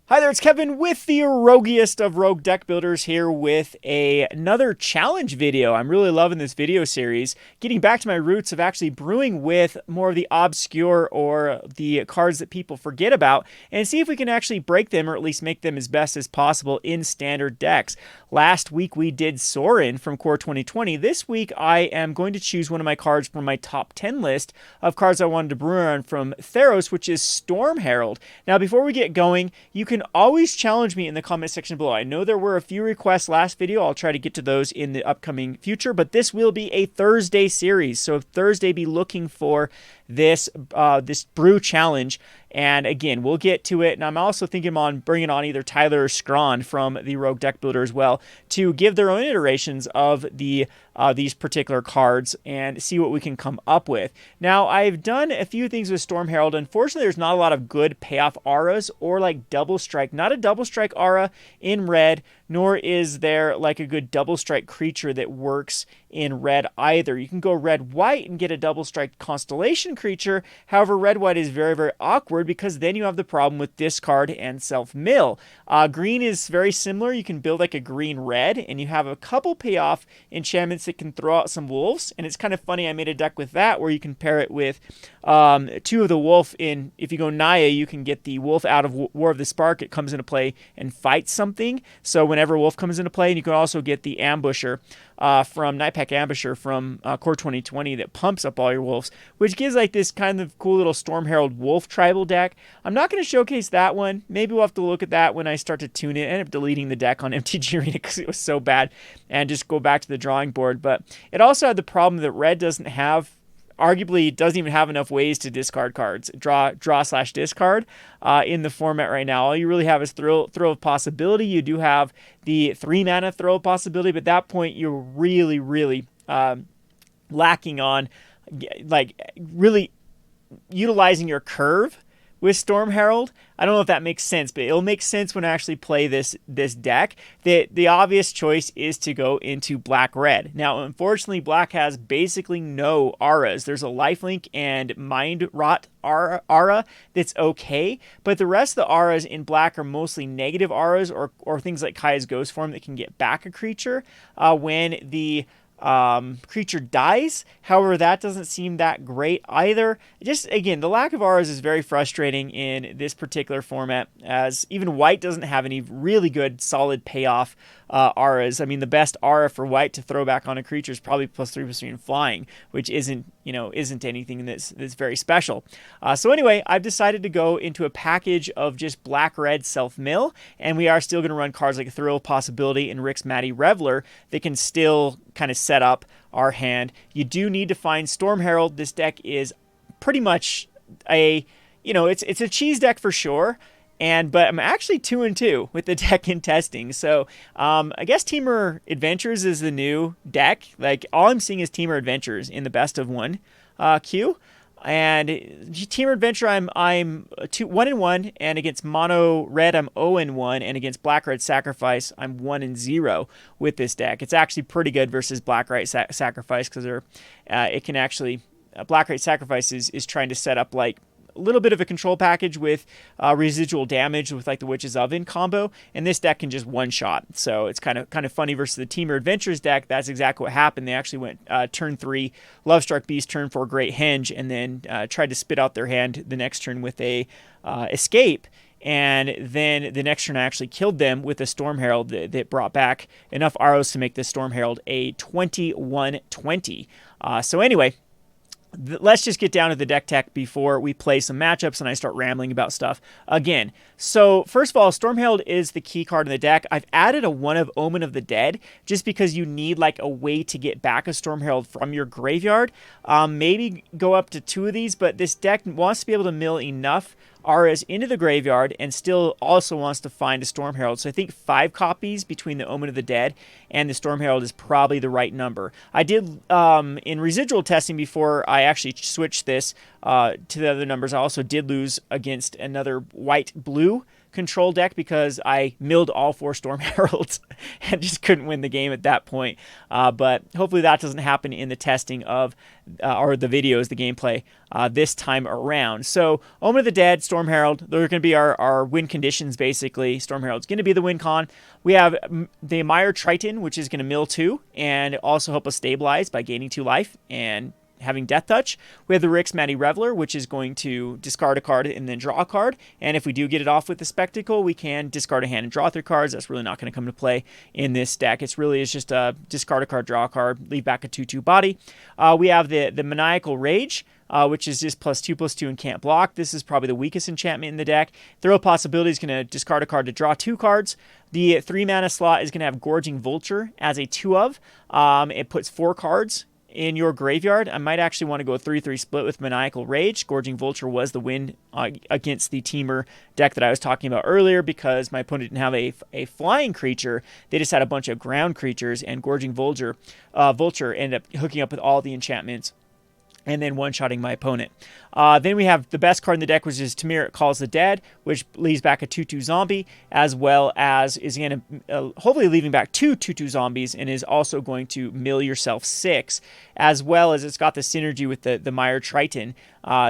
Hi there, it's Kevin with the roguiest of rogue deck builders here with another challenge video. I'm really loving this video series, getting back to my roots of actually brewing with more of the obscure or the cards that people forget about and see if we can actually break them or at least make them as best as possible in standard decks. Last week we did Sorin from Core 2020. This week I am going to choose one of my cards from my top 10 list of cards I wanted to brew on from Theros, which is Storm Herald. Now before we get going, you can always challenge me in the comment section below. I know there were a few requests last video. I'll try to get to those in the upcoming future, but this will be a Thursday series. So Thursday, be looking for this brew challenge. And again, we'll get to it. And I'm also thinking on bringing on either Tyler or Scrawn from the Rogue Deck Builder as well to give their own iterations of these particular cards and see what we can come up with. Now, I've done a few things with Storm Herald. Unfortunately, there's not a lot of good payoff auras or like double strike. Not a double strike aura in red, nor is there like a good double strike creature that works in red either. You can go red-white and get a double strike constellation creature. However, red-white is very, very awkward because then you have the problem with discard and self-mill. Green is very similar. You can build like a green-red, and you have a couple payoff enchantments that can throw out some wolves. And it's kind of funny, I made a deck with that where you can pair it with two of the wolf in. If you go Naya, you can get the wolf out of War of the Spark. It comes into play and fights something. So whenever wolf comes into play, and you can also get the ambusher from Nightpack Ambusher from Core 2020 that pumps up all your wolves, which gives like this kind of cool little Storm Herald wolf tribal deck. I'm not going to showcase that one. Maybe we'll have to look at that when I start to tune it. I ended up deleting the deck on MTG Arena because it was so bad and just go back to the drawing board. But it also had the problem that red doesn't have, arguably doesn't even have enough ways to discard cards, draw/discard in the format right now. All you really have is throw of possibility. You do have the 3 mana throw of possibility, but at that point you're really lacking on like really utilizing your curve with Storm Herald. I don't know if that makes sense, but it'll make sense when I actually play this deck. The obvious choice is to go into black-red. Now, unfortunately, black has basically no auras. There's a lifelink and mind rot aura that's okay, but the rest of the auras in black are mostly negative auras or things like Kaya's Ghost Form that can get back a creature when the creature dies. However, that doesn't seem that great either. Just again, the lack of auras is very frustrating in this particular format, as even white doesn't have any really good solid payoff auras. I mean, the best aura for white to throw back on a creature is probably +3/+3 in flying, which isn't anything that's very special. So anyway, I've decided to go into a package of just black-red self-mill, and we are still going to run cards like Thrill of Possibility and Rick's Matty Reveler that can still kind of set up our hand. You do need to find Storm Herald. This deck is pretty much it's a cheese deck for sure. But I'm actually 2-2 with the deck in testing. So I guess Temur Adventures is the new deck. Like all I'm seeing is Temur Adventures in the best of one queue. And Temur Adventure, I'm 1-1, and against Mono Red, I'm 0-1, and against Black Red Sacrifice, I'm 1-0 with this deck. It's actually pretty good versus Black Red Sacrifice because it can actually Black Red Sacrifice is trying to set up like a little bit of a control package with residual damage with like the Witch's Oven combo, and this deck can just one-shot. So it's kind of funny versus the Temur Adventures deck. That's exactly what happened. They actually went turn 3 Lovestruck Beast, turn 4 Great Henge, and then tried to spit out their hand the next turn with a Escape. And then the next turn I actually killed them with a Storm Herald that brought back enough arrows to make this Storm Herald a 21-20. So anyway, let's just get down to the deck tech before we play some matchups and I start rambling about stuff again. So first of all, Storm Herald is the key card in the deck. I've added a 1 of Omen of the Dead just because you need like a way to get back a Storm Herald from your graveyard. Maybe go up to 2 of these, but this deck wants to be able to mill enough auras into the graveyard and still also wants to find a Storm Herald. So I think 5 copies between the Omen of the Dead and the Storm Herald is probably the right number. I did, in residual testing before I actually switched this to the other numbers, I also did lose against another white-blue control deck because I milled all 4 Storm Heralds and just couldn't win the game at that point. But hopefully that doesn't happen in the testing of, or the videos, the gameplay this time around. So Omen of the Dead, Storm Herald, they're going to be our win conditions basically. Storm Herald's going to be the win con. We have the Mire Triton, which is going to mill 2 and also help us stabilize by gaining 2 life and having Death Touch. We have the Rix Matty Reveler, which is going to discard a card and then draw a card. And if we do get it off with the Spectacle, we can discard a hand and draw 3 cards. That's really not going to come to play in this deck. It's just a discard a card, draw a card, leave back a 2/2 body. We have the Maniacal Rage, which is just +2/+2 and can't block. This is probably the weakest enchantment in the deck. Throw Possibility is going to discard a card to draw 2 cards. The 3 mana slot is going to have Gorging Vulture as a 2 of. It puts 4 cards in your graveyard. I might actually want to go a 3/3 split with Maniacal Rage. Gorging Vulture was the win against the Temur deck that I was talking about earlier because my opponent didn't have a flying creature. They just had a bunch of ground creatures, and Gorging Vulture ended up hooking up with all the enchantments and then one-shotting my opponent. Then we have the best card in the deck, which is Temur Calls the Dead, which leaves back a 2/2 zombie, as well as is going to hopefully leaving back 2 2/2 zombies, and is also going to mill yourself 6, as well as it's got the synergy with the Mire Triton.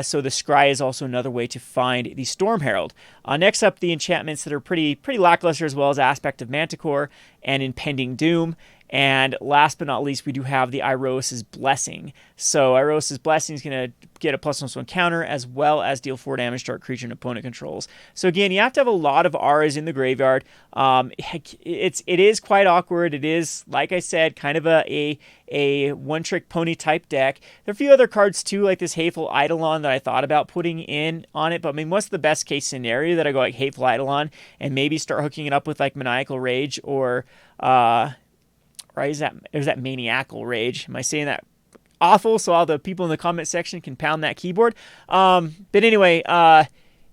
So the Scry is also another way to find the Storm Herald. Next up, the enchantments that are pretty lackluster, as well as Aspect of Manticore and Impending Doom. And last but not least, we do have the Iroas's Blessing. So Iroas's Blessing is going to get a +1/+1 counter, as well as deal 4 damage to our creature and opponent controls. So again, you have to have a lot of auras in the graveyard. It is quite awkward. It is, like I said, kind of a one-trick pony type deck. There are a few other cards too, like this Hateful Eidolon that I thought about putting in on it. But I mean, what's the best case scenario? That I go like Hateful Eidolon and maybe start hooking it up with like Maniacal Rage or right? Is that Maniacal Rage? Am I saying that awful? So all the people in the comment section can pound that keyboard. But anyway,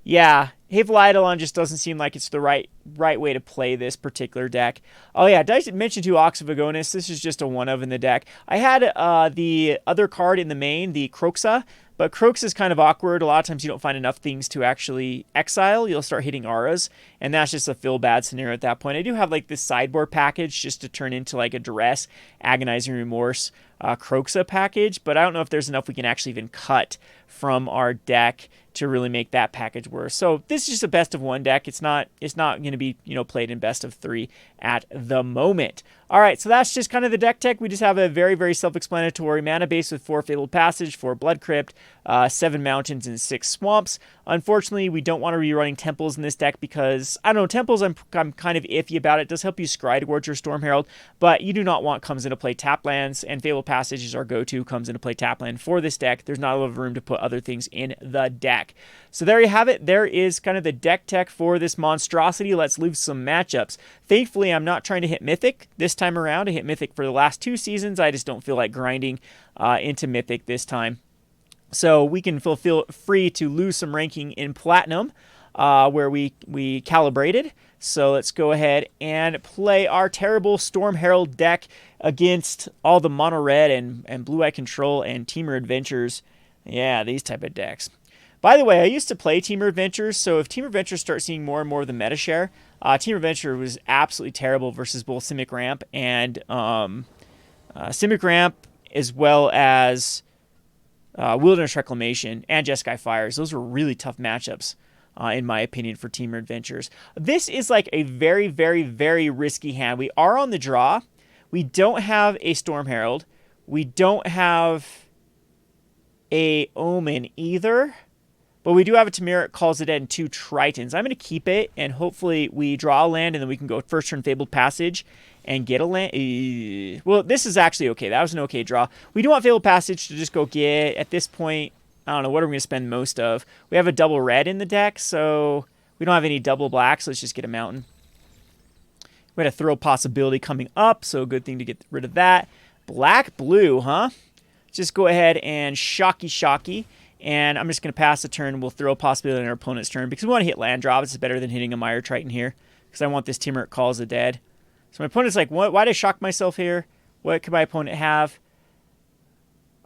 yeah, Hateful Eidolon just doesn't seem like it's the right way to play this particular deck. Oh yeah, did I mention too Ox of Agonis? This is just a 1 of in the deck. I had the other card in the main, the Croxa. But Croaks is kind of awkward. A lot of times you don't find enough things to actually exile. You'll start hitting auras, and that's just a feel bad scenario at that point. I do have like this sideboard package just to turn into like a Duress, Agonizing Remorse, Croxa package, but I don't know if there's enough we can actually even cut from our deck to really make that package work. So this is just a best of 1 deck. It's not going to be, played in best of 3 at the moment. All right, so that's just kind of the deck tech. We just have a very, very self-explanatory mana base with 4 Fabled Passage, 4 Blood Crypt, 7 Mountains, and 6 Swamps. Unfortunately, we don't want to be running Temples in this deck because, I don't know, Temples I'm kind of iffy about. It does help you scry towards your Storm Herald, but you do not want comes into play tap lands, and Fabled Passage is our go-to, comes into play tap land for this deck. There's not a lot of room to put other things in the deck. So there you have it. There is kind of the deck tech for this monstrosity. Let's leave some matchups. Thankfully, I'm not trying to hit Mythic this time around. I hit Mythic for the last 2 seasons. I just don't feel like grinding into Mythic this time. So we can feel free to lose some ranking in Platinum, where we calibrated. So let's go ahead and play our terrible Storm Herald deck against all the Mono Red and Blue Eye Control and Temur Adventures. Yeah, these type of decks. By the way, I used to play Temur Adventures, so if Temur Adventures start seeing more and more of the meta share, Temur Adventure was absolutely terrible versus both Simic Ramp and Simic Ramp, as well as Wilderness Reclamation and Jeskai Fires. Those were really tough matchups, in my opinion, for Temur Adventures. This is like a very, very, very risky hand. We are on the draw. We don't have a Storm Herald. We don't have a Omen either. But we do have a Temur Calls the Dead and 2 Tritons. I'm going to keep it, and hopefully we draw a land, and then we can go first turn Fabled Passage and get a land. Well, this is actually okay. That was an okay draw. We do want Fabled Passage to just go get, at this point, I don't know, what are we going to spend most of? We have a double red in the deck, so we don't have any double black, so let's just get a mountain. We had a Throw Possibility coming up, so a good thing to get rid of that. Black-blue, huh? Just go ahead and shocky. And I'm just going to pass the turn. We'll throw a possibility on our opponent's turn because we want to hit land drops. It's better than hitting a Mire Triton here because I want this Temur Calls the Dead. So my opponent's like, what? Why did I shock myself here? What could my opponent have?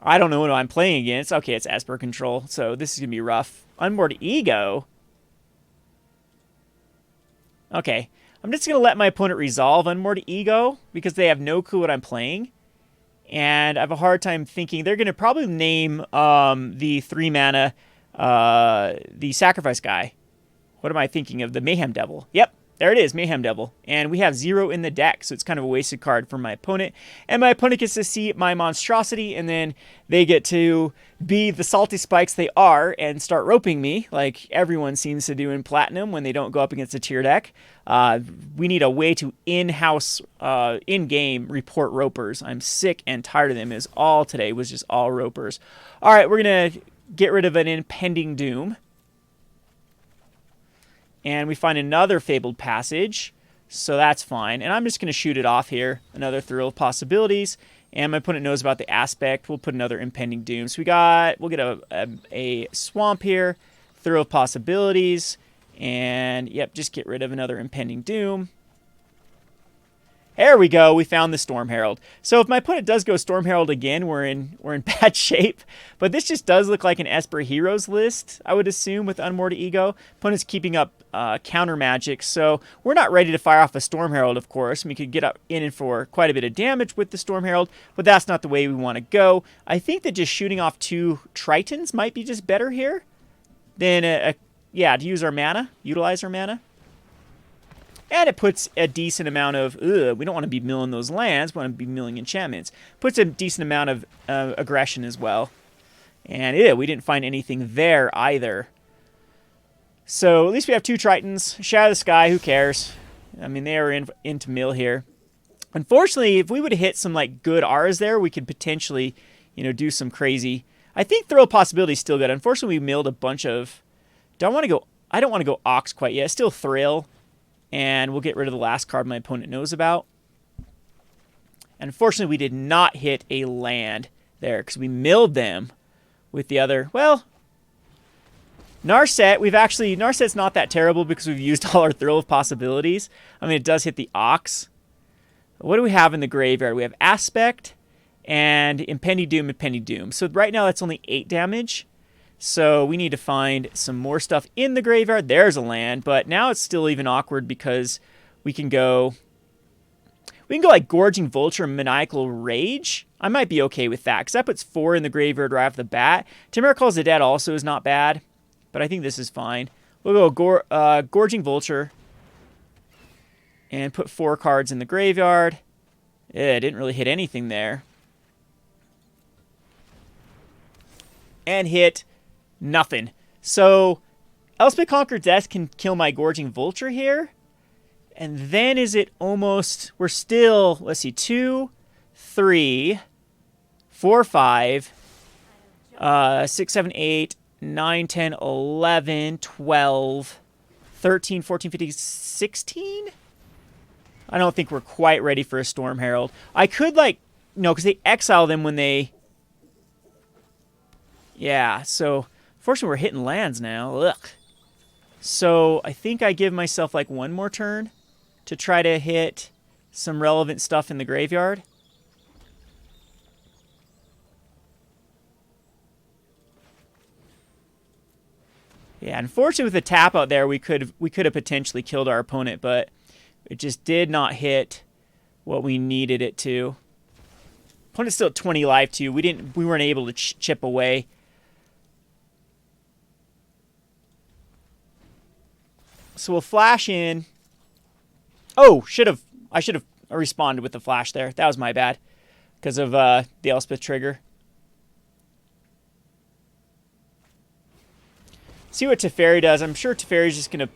I don't know what I'm playing against. Okay, it's Esper control. So this is going to be rough. Unmoored Ego. Okay. I'm just going to let my opponent resolve Unmoored Ego because they have no clue what I'm playing. And I have a hard time thinking. They're going to probably name the 3 mana, the Sacrifice guy. What am I thinking of? The Mayhem Devil. Yep, there it is, Mayhem Devil. And we have 0 in the deck, so it's kind of a wasted card for my opponent. And my opponent gets to see my monstrosity, and then they get to be the salty spikes they are and start roping me, like everyone seems to do in Platinum when they don't go up against a tier deck. We need a way to in-house, in-game report ropers. I'm sick and tired of them. It was all today was just all ropers. All right, we're going to get rid of an Impending Doom. And we find another Fabled Passage, so that's fine. And I'm just going to shoot it off here. Another Thrill of Possibilities. And my opponent knows about the Aspect. We'll put another Impending Doom. So we'll get a Swamp here. Thrill of Possibilities. And, yep, just get rid of another Impending Doom. There we go. We found the Storm Herald. So if my opponent does go Storm Herald again, we're in bad shape. But this just does look like an Esper Heroes list, I would assume, with Unmoored Ego. Opponent's keeping up counter magic, so we're not ready to fire off a Storm Herald, of course. We could get up in and for quite a bit of damage with the Storm Herald, but that's not the way we want to go. I think that just shooting off 2 Tritons might be just better here than, to use our mana, utilize our mana. And it puts a decent amount of, we don't want to be milling those lands, we want to be milling enchantments. Puts a decent amount of aggression as well. And we didn't find anything there either. So at least we have 2 Tritons. Shadow of the Sky, who cares? I mean, they are into mill here. Unfortunately, if we would have hit some like good R's there, we could potentially, do some crazy. I think Thrill Possibility is still good. Unfortunately, we milled a bunch of. I don't want to go Ox quite yet. Still Thrill. And we'll get rid of the last card my opponent knows about. And unfortunately, we did not hit a land there because we milled them with the other. Well, Narset, Narset's not that terrible because we've used all our Thrill of Possibilities. I mean, it does hit the Ox. What do we have in the graveyard? We have Aspect and Impending Doom. So right now, that's only 8 damage. So we need to find some more stuff in the graveyard. There's a land, but now it's still even awkward because we can go like Gorging Vulture and Maniacal Rage. I might be okay with that because that puts 4 in the graveyard right off the bat. Temur Calls the Dead also is not bad, but I think this is fine. We'll go Gorging Vulture and put 4 cards in the graveyard. It didn't really hit anything there. And hit nothing. So Elspeth Conquer Death can kill my Gorging Vulture here. And then is it almost... We're still... Let's see. 2, 3, 4, 5, 6, 7, 8, 9, 10, 11, 12, 13, 14, 15, 16? I don't think we're quite ready for a Storm Herald. I could, because they exile them when they... Yeah, so... Fortunately, we're hitting lands now. Ugh. So I think I give myself one more turn to try to hit some relevant stuff in the graveyard. Yeah, unfortunately with the tap out there, we could have potentially killed our opponent, but it just did not hit what we needed it to. Opponent's still at 20 life too. We weren't able to chip away. So we'll flash in. Oh, I should have responded with the flash there. That was my bad because of the Elspeth trigger. See what Teferi does. I'm sure Teferi's just going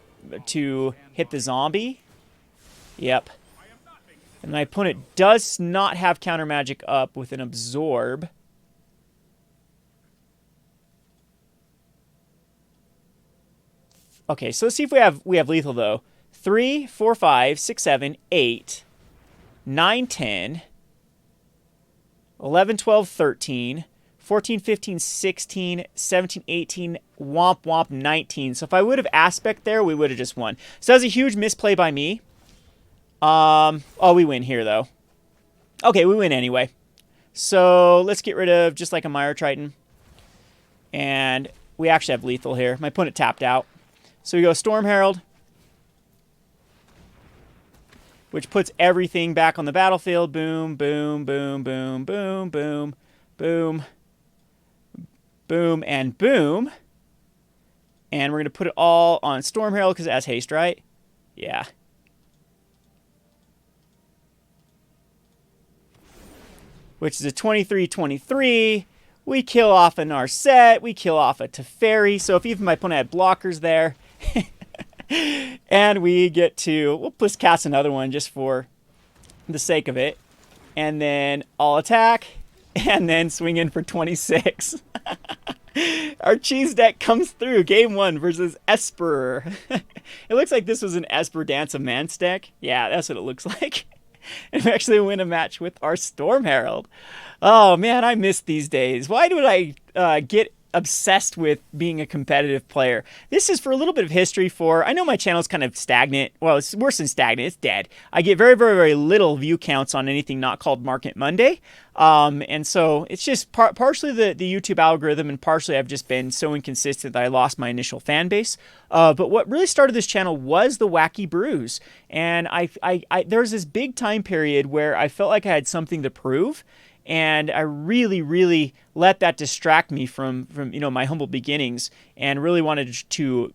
to hit the zombie. Yep. And my opponent does not have counter magic up with an absorb. Okay, so let's see if we have lethal though. 3, 4, 5, 6, 7, 8, 9, 10, 11, 12, 13, 14, 15, 16, 17, 18, womp womp, 19. So if I would have Aspect there, we would have just won. So that was a huge misplay by me. Oh, we win here though. Okay, we win anyway. So let's get rid of just like a Mire Triton. And we actually have lethal here. My opponent tapped out. So we go Storm Herald. which puts everything back on the battlefield. Boom, boom, boom, boom, boom, boom, boom, boom, and boom. And we're going to put it all on Storm Herald because it has haste, right? Yeah. Which is a 23-23. We kill off an Narset. We kill off a Teferi. So if even my opponent had blockers there. And we get to, we'll just cast another one just for the sake of it. And then I'll attack. And then swing in for 26. Our cheese deck comes through. Game 1 versus Esper. It looks like this was an Esper Dance of Mance deck. Yeah, that's what it looks like. And we actually win a match with our Storm Herald. Oh, man, I miss these days. Why do I get obsessed with being a competitive player? This is for a little bit of history for, I know my channel's kind of stagnant. Well, it's worse than stagnant. It's dead. I get very, very, very little view counts on anything not called Market Monday. And so it's just partially the YouTube algorithm, and partially I've just been so inconsistent that I lost my initial fan base. But what really started this channel was the Wacky Brews. And there was this big time period where I felt like I had something to prove. And I really, really let that distract me from my humble beginnings, and really wanted to,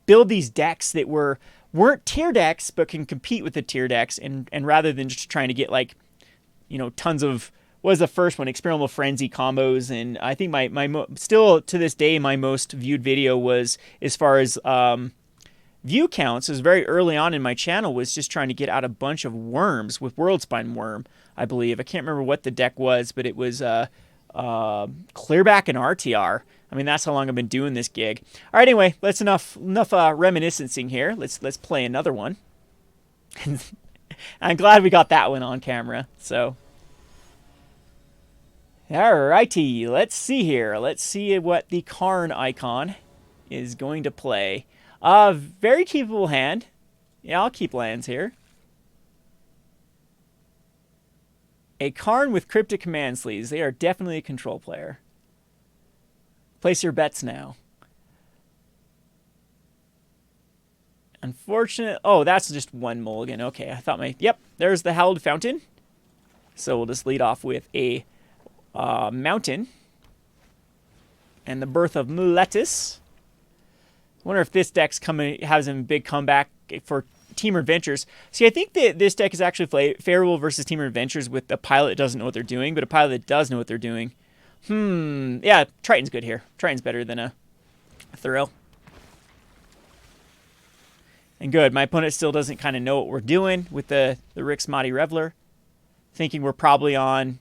build these decks that weren't tier decks, but can compete with the tier decks. And rather than just trying to get tons of, what was the first one? Experimental Frenzy combos. And I think still to this day, my most viewed video was, as far as, view counts, is very early on in my channel, was just trying to get out a bunch of worms with Worldspine Worm, I believe. I can't remember what the deck was, but it was Clearback and RTR. I mean, that's how long I've been doing this gig. All right, anyway, that's enough reminiscencing here. Let's play another one. I'm glad we got that one on camera. So, all righty, let's see here. Let's see what the Karn icon is going to play. Very keepable hand. Yeah, I'll keep lands here. A Karn with Cryptic Command Sleeves. They are definitely a control player. Place your bets now. Unfortunate. Oh, that's just one mulligan. Okay, I thought Yep, there's the Hallowed Fountain. So we'll just lead off with a Mountain. And the Birth of Muletus. I wonder if this deck's has a big comeback for Temur Adventures. See, I think that this deck is actually favorable versus Temur Adventures with a pilot that doesn't know what they're doing, but a pilot that does know what they're doing. Yeah, Triton's good here. Triton's better than a Thrill. And good, my opponent still doesn't kind of know what we're doing with the Rix Mahdi Reveler. Thinking we're probably on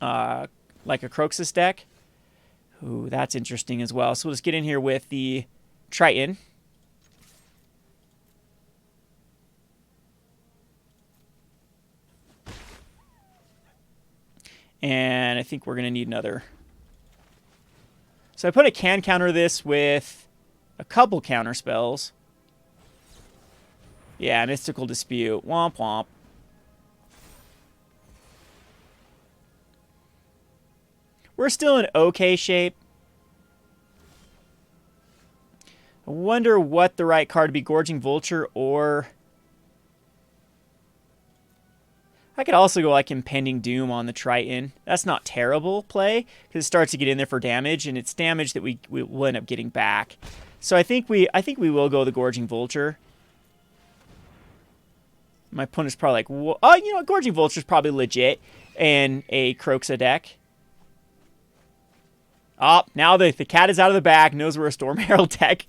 like a Croxus deck. Ooh, that's interesting as well. So we'll just get in here with the Triton. And I think we're going to need another. So I put a can counter this with a couple counter spells. Yeah, Mystical Dispute. Womp womp. We're still in okay shape. I wonder what the right card to be, Gorging Vulture, or I could also go like Impending Doom on the Triton. That's not terrible play, because it starts to get in there for damage, and it's damage that we will end up getting back. So I think we will go the Gorging Vulture. My opponent's probably like, oh, you know, Gorging Vulture's probably legit in a Croxa deck. Oh, now the cat is out of the bag, knows we're a Storm Herald deck.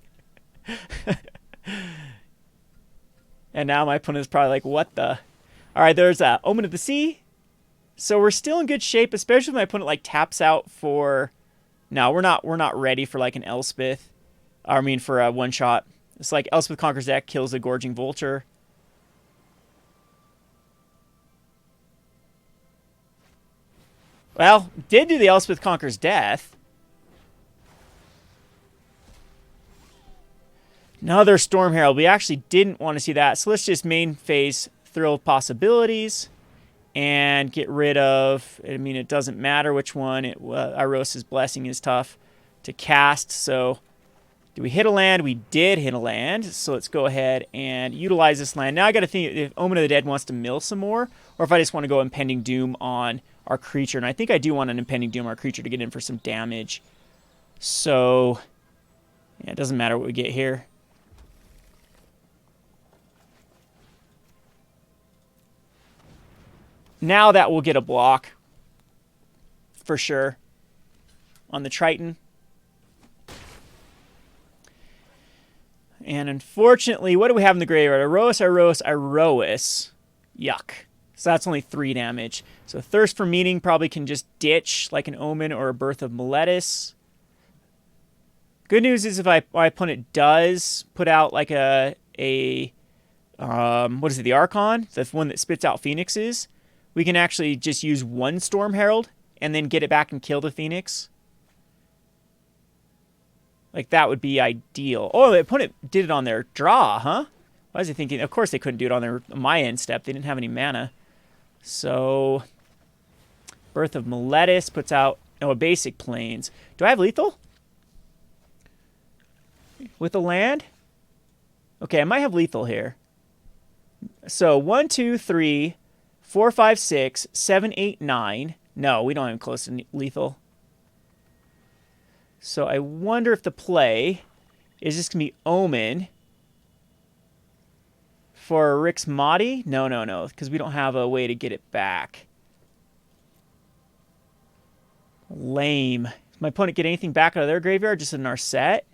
And now my opponent's probably like, what the? All right, there's Omen of the Sea. So we're still in good shape, especially if my opponent like taps out for. No, we're not ready for like an Elspeth. I mean, for a one shot. It's like Elspeth Conquers deck, kills the Gorging Vulture. Well, did do the Elspeth Conquers Death. Another Storm Herald. We actually didn't want to see that. So let's just main phase Thrill of Possibilities and get rid of, I mean, it doesn't matter which one. Irosa's Blessing is tough to cast. So Do we hit a land? We did hit a land. So let's go ahead and utilize this land. Now I got to think if Omen of the Dead wants to mill some more, or if I just want to go Impending Doom on our creature. And I think I do want an Impending Doom on our creature to get in for some damage. So, yeah, it doesn't matter what we get here. Now that will get a block. For sure. On the Triton. And unfortunately, what do we have in the graveyard? Iroas. Yuck. So that's only 3 damage. So Thirst for Meaning probably can just ditch like an Omen or a Birth of Meletis. Good news is if my opponent does put out like what is it, the Archon? The one that spits out Phoenixes. We can actually just use 1 Storm Herald and then get it back and kill the Phoenix. Like, that would be ideal. Oh, the opponent did it on their draw, huh? Why was he thinking? Of course they couldn't do it on my end step. They didn't have any mana. So, Birth of Meletis puts out, a basic Plains. Do I have lethal? With a land? Okay, I might have lethal here. So, 1, 2, 3, 4, 5, 6, 7, 8, 9. No, we don't have close to lethal. So I wonder if the play is just going to be Omen for Rix Mahdi. No, because we don't have a way to get it back. Lame. Does my opponent get anything back out of their graveyard just in our set?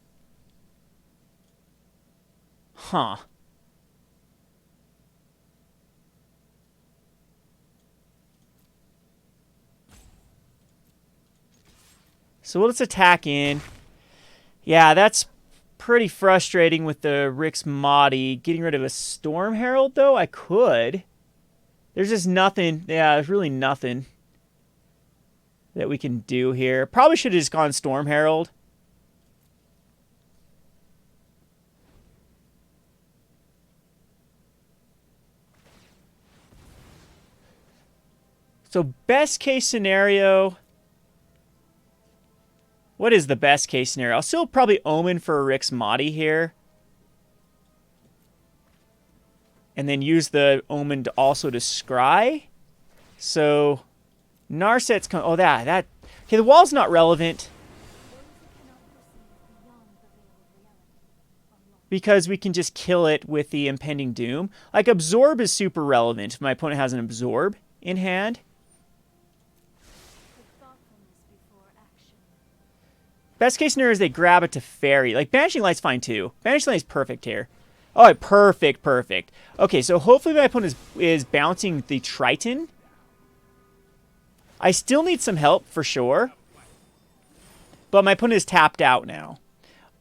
Huh. So let's attack in. Yeah, that's pretty frustrating with the Rix Mahdi. Getting rid of a Storm Herald, though, I could. There's just nothing. Yeah, there's really nothing that we can do here. Probably should have just gone Storm Herald. So best case scenario... What is the best case scenario? I'll still probably Omen for a Rix Mahdi here. And then use the Omen to also to scry. So, Narset's... Oh, that... Okay, the wall's not relevant. Because we can just kill it with the Impending Doom. Like, Absorb is super relevant if my opponent has an Absorb in hand. Best case scenario is they grab it to Fairy. Like, Banishing Light's fine, too. Banishing Light's perfect here. Oh, perfect. Okay, so hopefully my opponent is bouncing the Triton. I still need some help, for sure. But my opponent is tapped out now.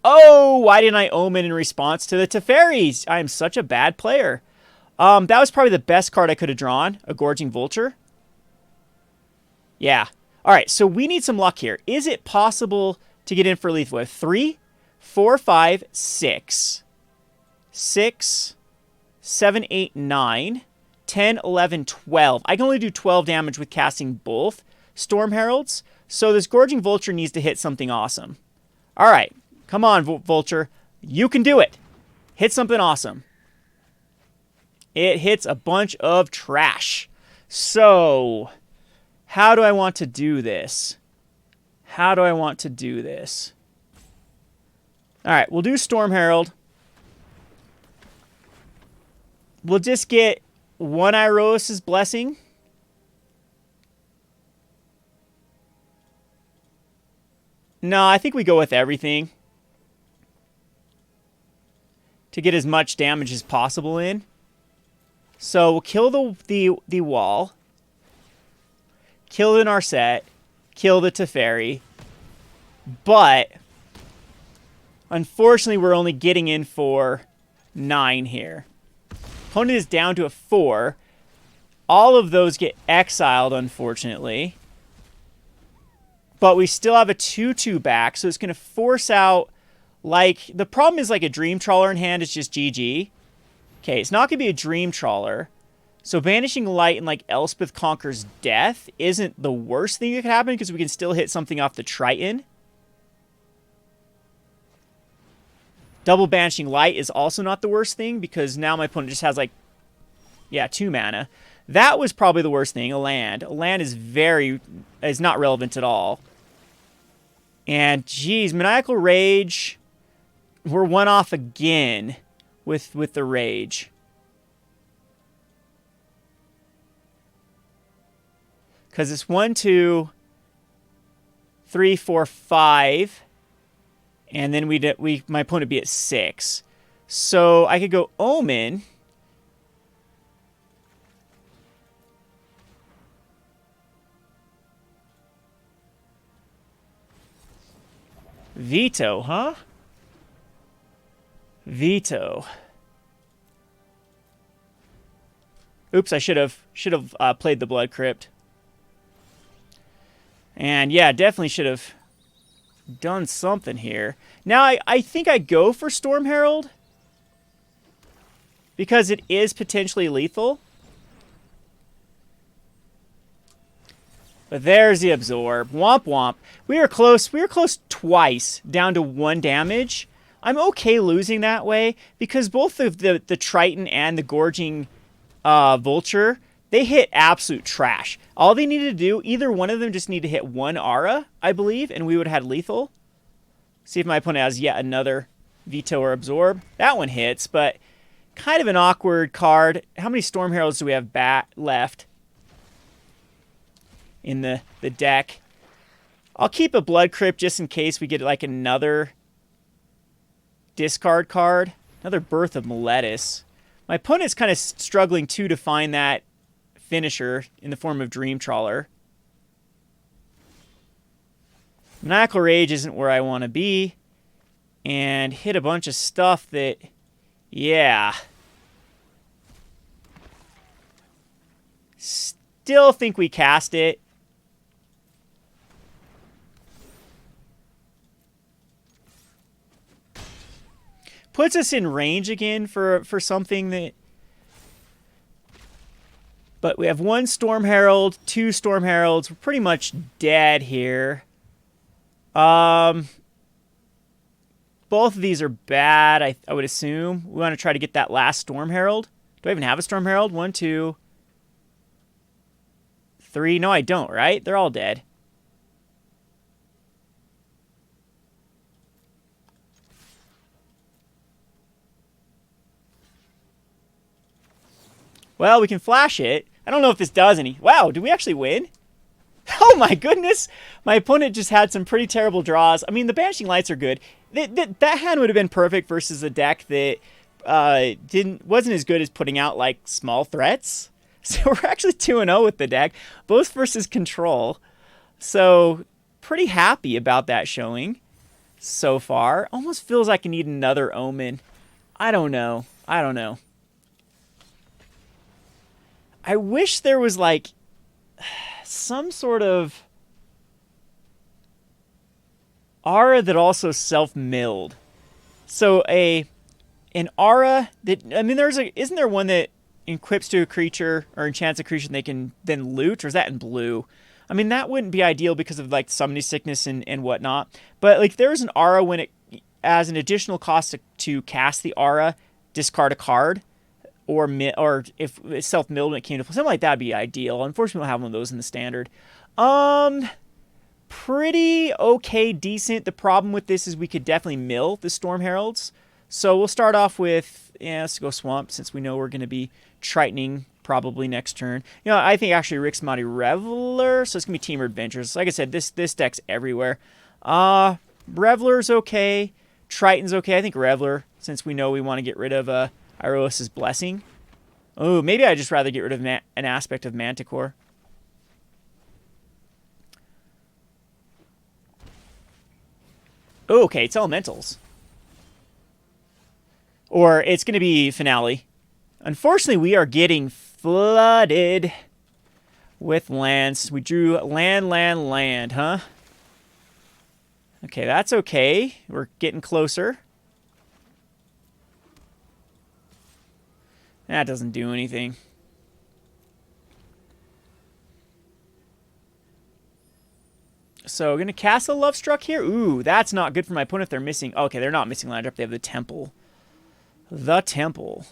Oh, why didn't I Omen in response to the Teferi's? I am such a bad player. That was probably the best card I could have drawn. A Gorging Vulture. Yeah. All right, so we need some luck here. Is it possible... to get in for lethal? 3, 4, 5, 6. 6, 7, 8, 9, 10, 11, 12. I can only do 12 damage with casting both Storm Heralds. So this Gorging Vulture needs to hit something awesome. All right. Come on, Vulture. You can do it. Hit something awesome. It hits a bunch of trash. So, how do I want to do this? How do I want to do this? All right, we'll do Storm Herald. We'll just get 1 Iroas' Blessing. No, I think we go with everything. To get as much damage as possible in. So we'll kill the wall. Kill the Narset. Kill the Teferi. But unfortunately, we're only getting in for 9 here. Opponent is down to a 4. All of those get exiled, unfortunately. But we still have a 2/2 back, so it's going to force out, like, the problem is, like, a Dream Trawler in hand is just GG. Okay, it's not going to be a Dream Trawler. So Banishing Light and, like, Elspeth Conquers Death isn't the worst thing that could happen because we can still hit something off the Triton. Double Banishing Light is also not the worst thing, because now my opponent just has, like, yeah, 2 mana. That was probably the worst thing, a land. A land is not relevant at all. And, geez, Maniacal Rage, we're 1 off again with the Rage. Because it's 1, 2, 3, 4, 5. And then my opponent would be at 6. So I could go Omen. Veto, huh? Veto. Oops, I should have played the Blood Crypt. And yeah, definitely should have done something here. Now, I think I go for Storm Herald, because it is potentially lethal. But there's the Absorb. Womp womp. We were close. We were close twice, down to 1 damage. I'm okay losing that way, because both the Triton and the Gorging Vulture, they hit absolute trash. All they needed to do, either one of them just need to hit 1 aura, I believe, and we would have had lethal. See if my opponent has yet another Veto or Absorb. That one hits, but kind of an awkward card. How many Storm Heralds do we have left in the deck? I'll keep a Blood Crypt just in case we get like another discard card. Another Birth of Meletis. My opponent's kind of struggling too to find that finisher in the form of Dream Trawler. Maniacal Rage isn't where I want to be. And hit a bunch of stuff that, yeah. Still think we cast it. Puts us in range again for something that... But we have 1 Storm Herald, 2 Storm Heralds. We're pretty much dead here. Both of these are bad, I would assume. We want to try to get that last Storm Herald. Do I even have a Storm Herald? 1, 2, 3. No, I don't, right? They're all dead. Well, we can flash it. I don't know if this does any. Wow, did we actually win? Oh my goodness! My opponent just had some pretty terrible draws. I mean, the Banishing Lights are good. That hand would have been perfect versus a deck that wasn't as good as putting out like small threats. So we're actually 2-0 with the deck, both versus control. So pretty happy about that showing so far. Almost feels like I need another Omen. I don't know. I wish there was like some sort of aura that also self-milled. So an aura that, I mean, isn't there one that equips to a creature or enchants a creature and they can then loot, or is that in blue? I mean, that wouldn't be ideal because of like summoning sickness and whatnot. But like there's an aura when it, as an additional cost to cast the aura, discard a card. Or if it's self-milled when it came to play. Something like that would be ideal. Unfortunately, we don't have one of those in the standard. Pretty okay, decent. The problem with this is we could definitely mill the Storm Heralds. So we'll start off with, let's go Swamp, since we know we're going to be Tritoning probably next turn. You know, I think actually Rick's Mighty Reveler, so it's going to be Temur Adventures. Like I said, this deck's everywhere. Reveler's okay. Triton's okay. I think Reveler, since we know we want to get rid of Iroas's Blessing. Oh, maybe I'd just rather get rid of an aspect of Manticore. Oh, okay, it's Elementals. Or it's going to be Finale. Unfortunately, we are getting flooded with lands. We drew land, huh? Okay, that's okay. We're getting closer. That doesn't do anything. So going to cast a Love Struck here. Ooh, that's not good for my opponent if they're missing. Okay, they're not missing land drop. They have the Temple. The Temple.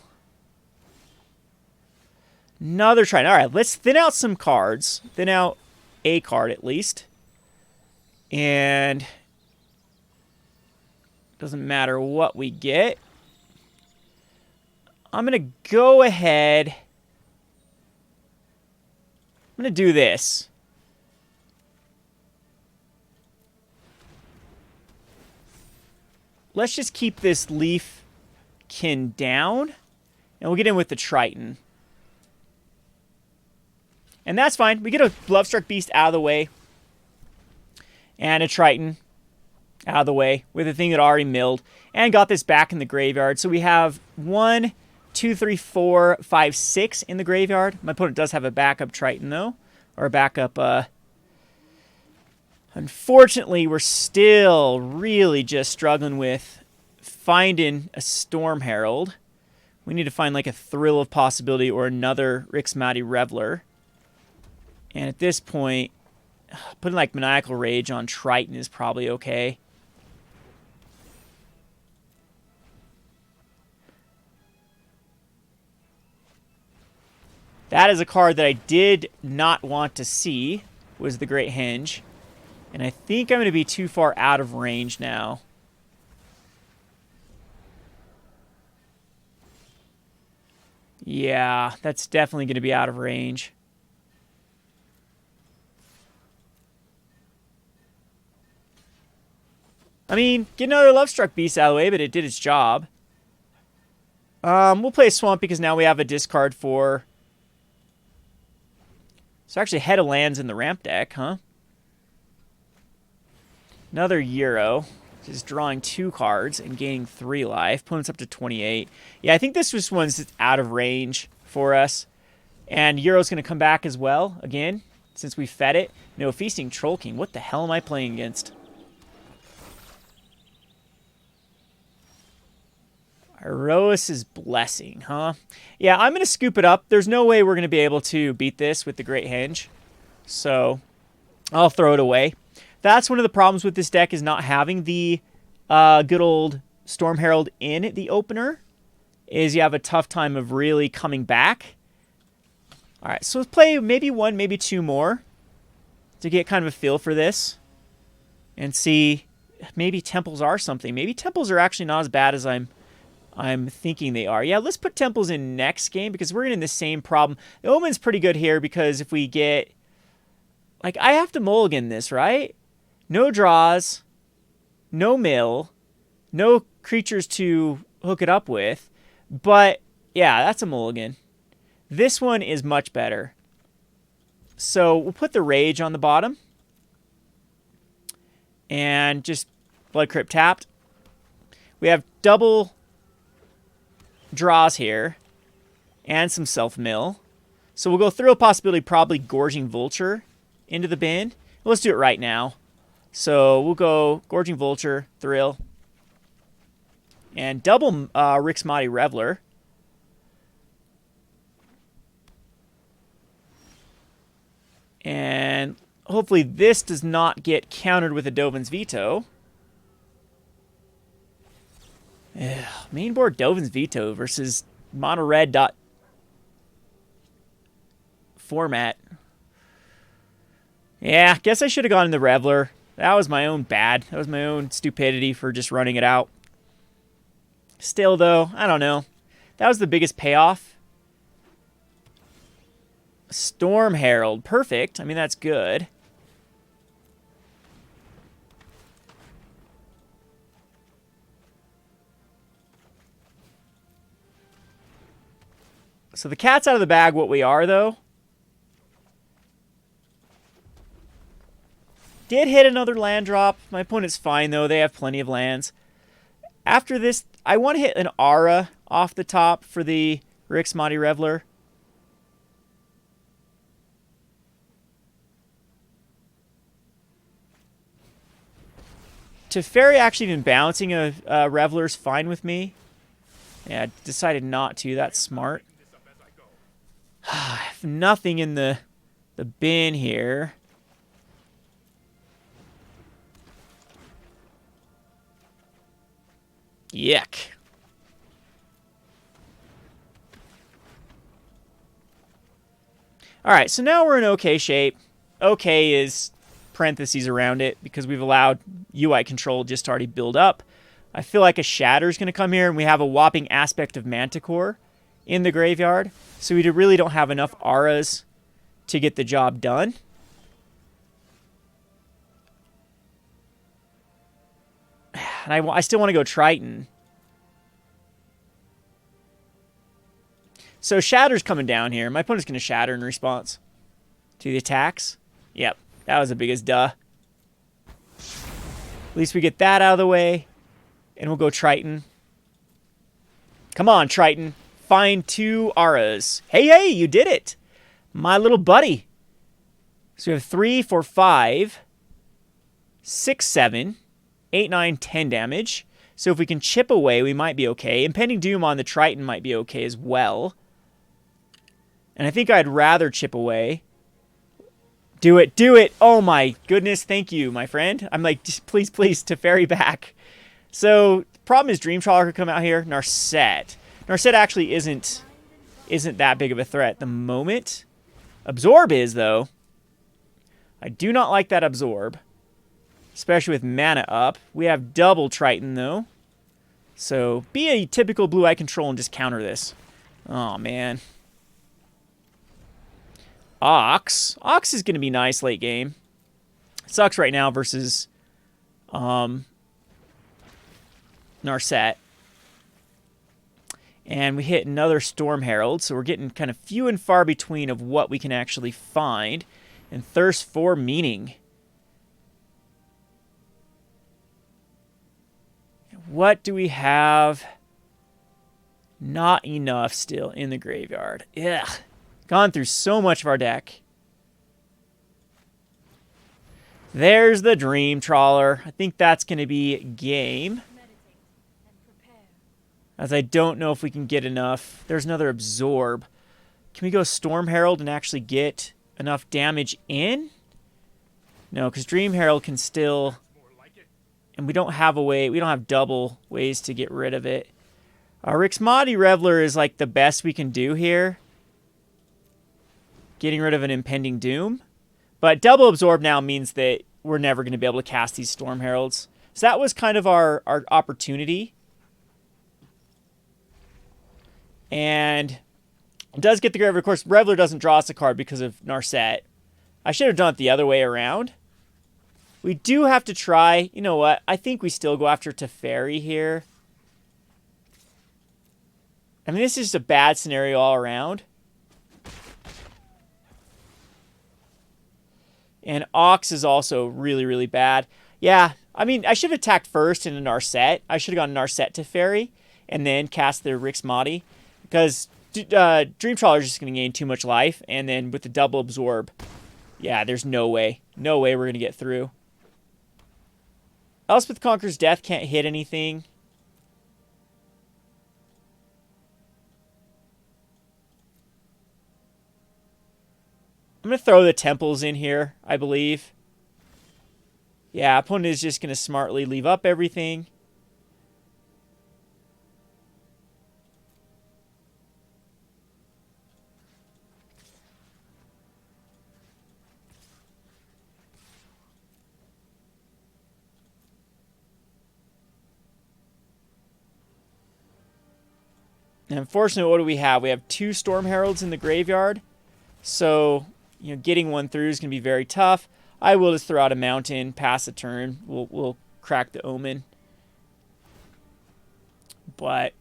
Another Trident. All right, let's thin out some cards. Thin out a card at least. And doesn't matter what we get. I'm going to go ahead. I'm going to do this. Let's just keep this Leafkin down. And we'll get in with the Triton. And that's fine. We get a Lovestruck Beast out of the way. And a Triton out of the way with a thing that already milled. And got this back in the graveyard. So we have 1, 2, 3, 4, 5, 6 in the graveyard. My opponent does have a backup Triton, though. Or a backup... Unfortunately, we're still really just struggling with finding a Storm Herald. We need to find like a Thrill of Possibility or another Rixmati Reveler. And at this point, putting like Maniacal Rage on Triton is probably okay. That is a card that I did not want to see, was the Great Henge. And I think I'm going to be too far out of range now. Yeah, that's definitely going to be out of range. I mean, get another Lovestruck Beast out of the way, but it did its job. We'll play a Swamp because now we have a discard for... So actually Head of Lands in the ramp deck, huh? Another Euro. Just drawing 2 cards and gaining 3 life. Opponent's up to 28. Yeah, I think this was one's that's out of range for us. And Euro's going to come back as well, again, since we fed it. No, Feasting Troll King. What the hell am I playing against? Iroas's Blessing, huh? Yeah, I'm going to scoop it up. There's no way we're going to be able to beat this with the Great Henge. So, I'll throw it away. That's one of the problems with this deck is not having the good old Storm Herald in the opener. Is you have a tough time of really coming back. Alright, so let's play maybe 1, maybe 2 more. To get kind of a feel for this. And see, maybe Temples are something. Maybe Temples are actually not as bad as I'm thinking they are. Yeah, let's put Temples in next game because we're in the same problem. The Omen's pretty good here because if we get... Like, I have to mulligan this, right? No draws, no mill, no creatures to hook it up with. But, yeah, that's a mulligan. This one is much better. So, we'll put the Rage on the bottom. And just Blood Crypt tapped. We have double draws here. And some self-mill. So, we'll go Thrill Possibility, probably Gorging Vulture into the bin. Let's do it right now. So we'll go Gorging Vulture, Thrill, and double Rixmati Reveler. And hopefully this does not get countered with a Dovin's Veto. Main board Dovin's Veto versus mono red dot format. Yeah, guess I should have gone in the Reveler. That was my own bad. That was my own stupidity for just running it out. Still, though, I don't know. That was the biggest payoff. Storm Herald. Perfect. I mean, that's good. So the cat's out of the bag what we are, though. Did hit another land drop. My opponent's fine, though. They have plenty of lands. After this, I want to hit an Aura off the top for the Rixmati Reveler. Teferi actually even bouncing a Reveler's fine with me. Yeah, I decided not to. That's smart. I have nothing in the bin here. Yuck. All right, so now we're in okay shape. Okay is parentheses around it because we've allowed UI control just to already build up. I feel like a Shatter is going to come here, and we have a whopping aspect of Manticore in the graveyard. So we really don't have enough auras to get the job done. And I still want to go Triton. So Shatter's coming down here. My opponent's going to Shatter in response to the attacks. Yep, that was the biggest duh. At least we get that out of the way. And we'll go Triton. Come on, Triton. Find 2 auras. Hey, you did it. My little buddy. So we have 3, 4, 5, 6, 7, 8, 9, 10 damage. So if we can chip away, we might be okay. Impending Doom on the Triton might be okay as well. And I think I'd rather chip away. Do it, do it. Oh my goodness, thank you, my friend. I'm like, just please, please, Teferi back. So, problem is Dream Trawler could come out here. Narset. Narset actually isn't that big of a threat at the moment. Absorb is, though. I do not like that Absorb. Especially with mana up. We have double Triton, though. So, be a typical blue-eye control and just counter this. Oh, man. Ox. Ox is going to be nice late game. Sucks right now versus Narset. And we hit another Storm Herald, so we're getting kind of few and far between of what we can actually find. And Thirst for Meaning. What do we have? Not enough still in the graveyard. Ugh. Gone through so much of our deck. There's the Dream Trawler. I think that's going to be game. As I don't know if we can get enough. There's another Absorb. Can we go Storm Herald and actually get enough damage in? No, because Dream Herald can still... And we don't have a way... We don't have double ways to get rid of it. Rixmati Reveler is like the best we can do here. Getting rid of an Impending Doom. But double Absorb now means that we're never going to be able to cast these Storm Heralds. So that was kind of our opportunity. And it does get the graveyard. Of course, Reveler doesn't draw us a card because of Narset. I should have done it the other way around. We do have to try. You know what? I think we still go after Teferi here. I mean, this is just a bad scenario all around. And Ox is also really, really bad. Yeah, I mean, I should have attacked first in a Narset. I should have gone Narset Teferi and then cast the Rixmati. Because Dream Trawler is just going to gain too much life. And then with the double Absorb, yeah, there's no way. No way we're going to get through. Elspeth Conqueror's Death can't hit anything. I'm going to throw the Temples in here, I believe. Yeah, opponent is just going to smartly leave up everything. And unfortunately, what do we have? We have 2 Storm Heralds in the graveyard. So, you know, getting one through is going to be very tough. I will just throw out a Mountain, pass a turn. We'll crack the Omen. But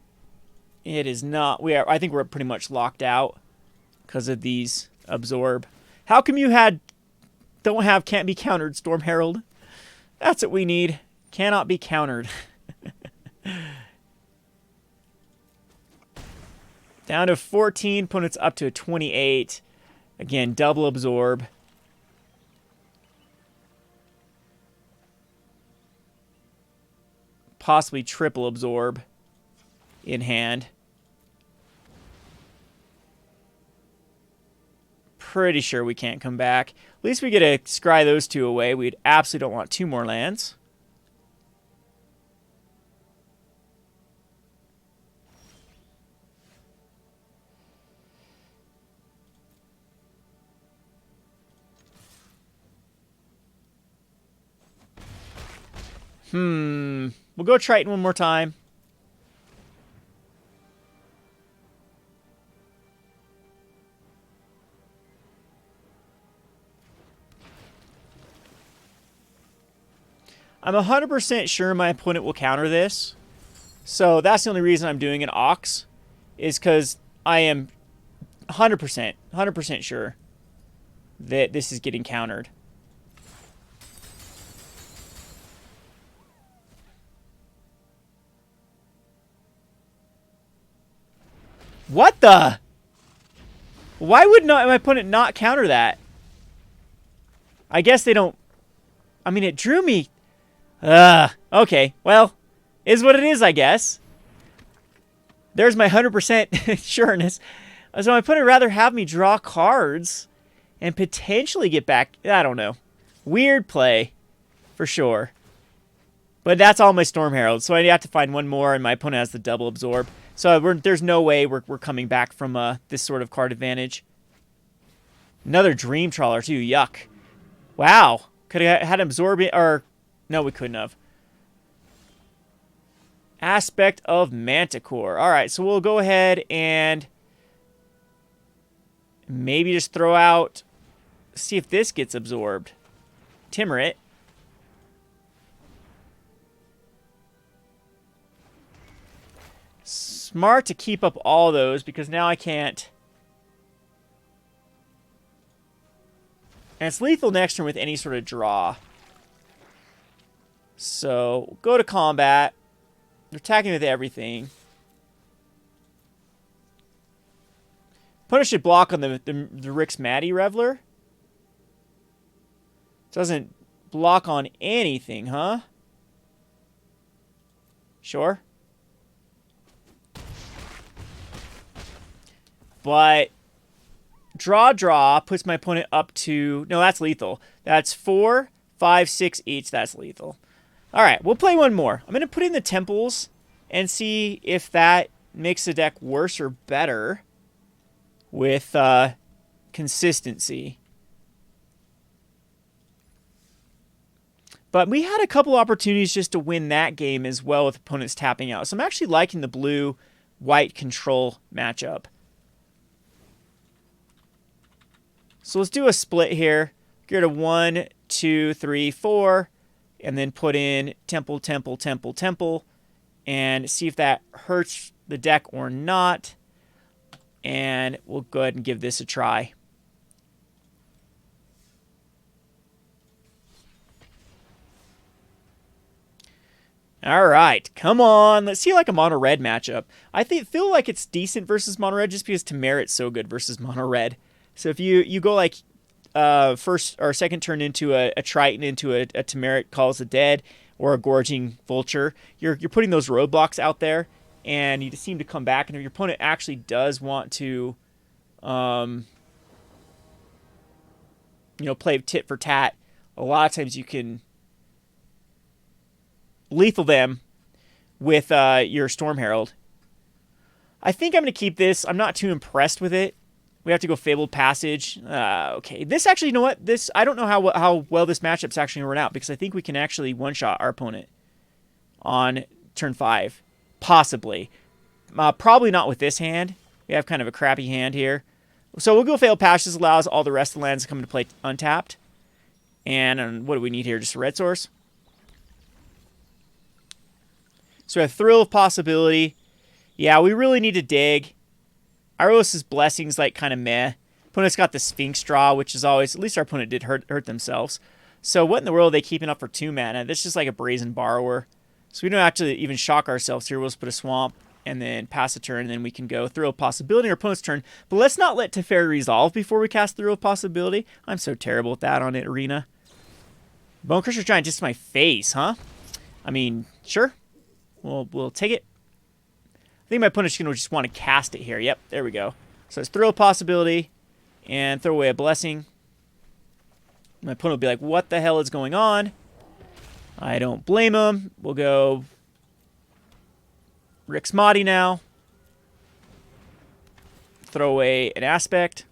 it is not... I think we're pretty much locked out because of these Absorb. How come you don't have can't be countered Storm Herald? That's what we need. Cannot be countered. Down to 14. Opponent's up to a 28. Again, double Absorb. Possibly triple Absorb in hand. Pretty sure we can't come back. At least we get to scry those 2 away. We absolutely don't want 2 more lands. We'll go Triton one more time. I'm 100% sure my opponent will counter this. So that's the only reason I'm doing an Ox, is because I am 100% sure that this is getting countered. What the? Why would not my opponent not counter that? I guess they don't. I mean, it drew me. Okay. Well, is what it is, I guess. There's my 100% sureness. So my opponent would rather have me draw cards and potentially get back. I don't know. Weird play, for sure. But that's all my Storm Herald. So I have to find one more, and my opponent has the double absorb. So there's no way we're coming back from this sort of card advantage. Another Dream Trawler, too. Yuck. Wow. Could have had absorb it, or... No, we couldn't have. Aspect of Manticore. All right, so we'll go ahead and maybe just throw out... See if this gets absorbed. Temur it. Smart to keep up all those, because now I can't... And it's lethal next turn with any sort of draw. So, go to combat. They're attacking with everything. Opponent should block on the Rick's Maddie Reveler. Doesn't block on anything, huh? Sure. But draw puts my opponent up to... No, that's lethal. That's 4, 5, 6 each. That's lethal. All right, we'll play one more. I'm going to put in the Temples and see if that makes the deck worse or better with consistency. But we had a couple opportunities just to win that game as well with opponents tapping out. So I'm actually liking the blue-white control matchup. So let's do a split here. Get a 1, 2, 3, 4, and then put in Temple, Temple, Temple, Temple, and see if that hurts the deck or not. And we'll go ahead and give this a try. All right, come on. Let's see like a mono red matchup. I feel like it's decent versus mono red just because Temer's so good versus mono red. So if you go like first or second turn into a Triton into a Temur Calls the Dead or a Gorging Vulture, you're putting those roadblocks out there, and you seem to come back. And if your opponent actually does want to, play tit for tat, a lot of times you can lethal them with your Storm Herald. I think I'm going to keep this. I'm not too impressed with it. We have to go Fabled Passage. Okay, this actually, you know what? This I don't know how well this matchup's actually going to run out, because I think we can actually one-shot our opponent on turn 5. Possibly. Probably not with this hand. We have kind of a crappy hand here. So we'll go Fabled Passage. This allows all the rest of the lands to come into play untapped. And what do we need here? Just a red source? So we have Thrill of Possibility. Yeah, we really need to dig. Iros' Blessing's like kind of meh. Opponent's got the Sphinx draw, which is always... At least our opponent did hurt themselves. So what in the world are they keeping up for 2 mana? This is just like a Brazen Borrower. So we don't have to even shock ourselves here. We'll just put a Swamp and then pass a turn, and then we can go Thrill of Possibility on our opponent's turn. But let's not let Teferi resolve before we cast Thrill of Possibility. I'm so terrible with that on it, Arena. Bonecrusher Giant just to my face, huh? I mean, sure. We'll take it. I think my opponent's going to just want to cast it here. Yep, there we go. So it's Throw a Possibility and throw away a Blessing. My opponent will be like, what the hell is going on? I don't blame him. We'll go Rick's Mahdi now. Throw away an Aspect.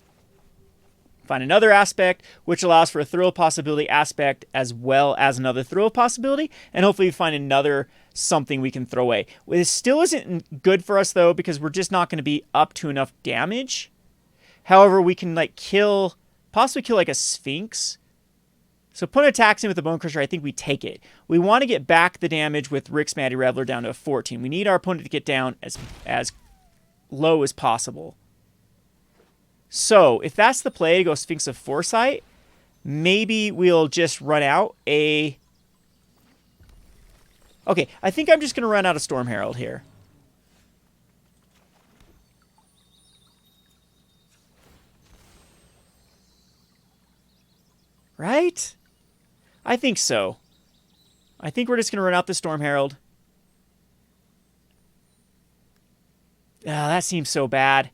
find another aspect, which allows for a thrill of possibility aspect as well as another thrill of possibility, and hopefully find another something we can throw away. This still isn't good for us, though, because we're just not going to be up to enough damage. However, we can, like, possibly kill, like, a Sphinx. So opponent attacks him with the Bone Crusher, I think we take it. We want to get back the damage with Rick's Mighty Reveler down to a 14. We need our opponent to get down as low as possible. So, if that's the play to go Sphinx of Foresight, maybe we'll just run out a... Okay, I think I'm just going to run out of Storm Herald here. Right? I think so. I think we're just going to run out the Storm Herald. Ah, that seems so bad.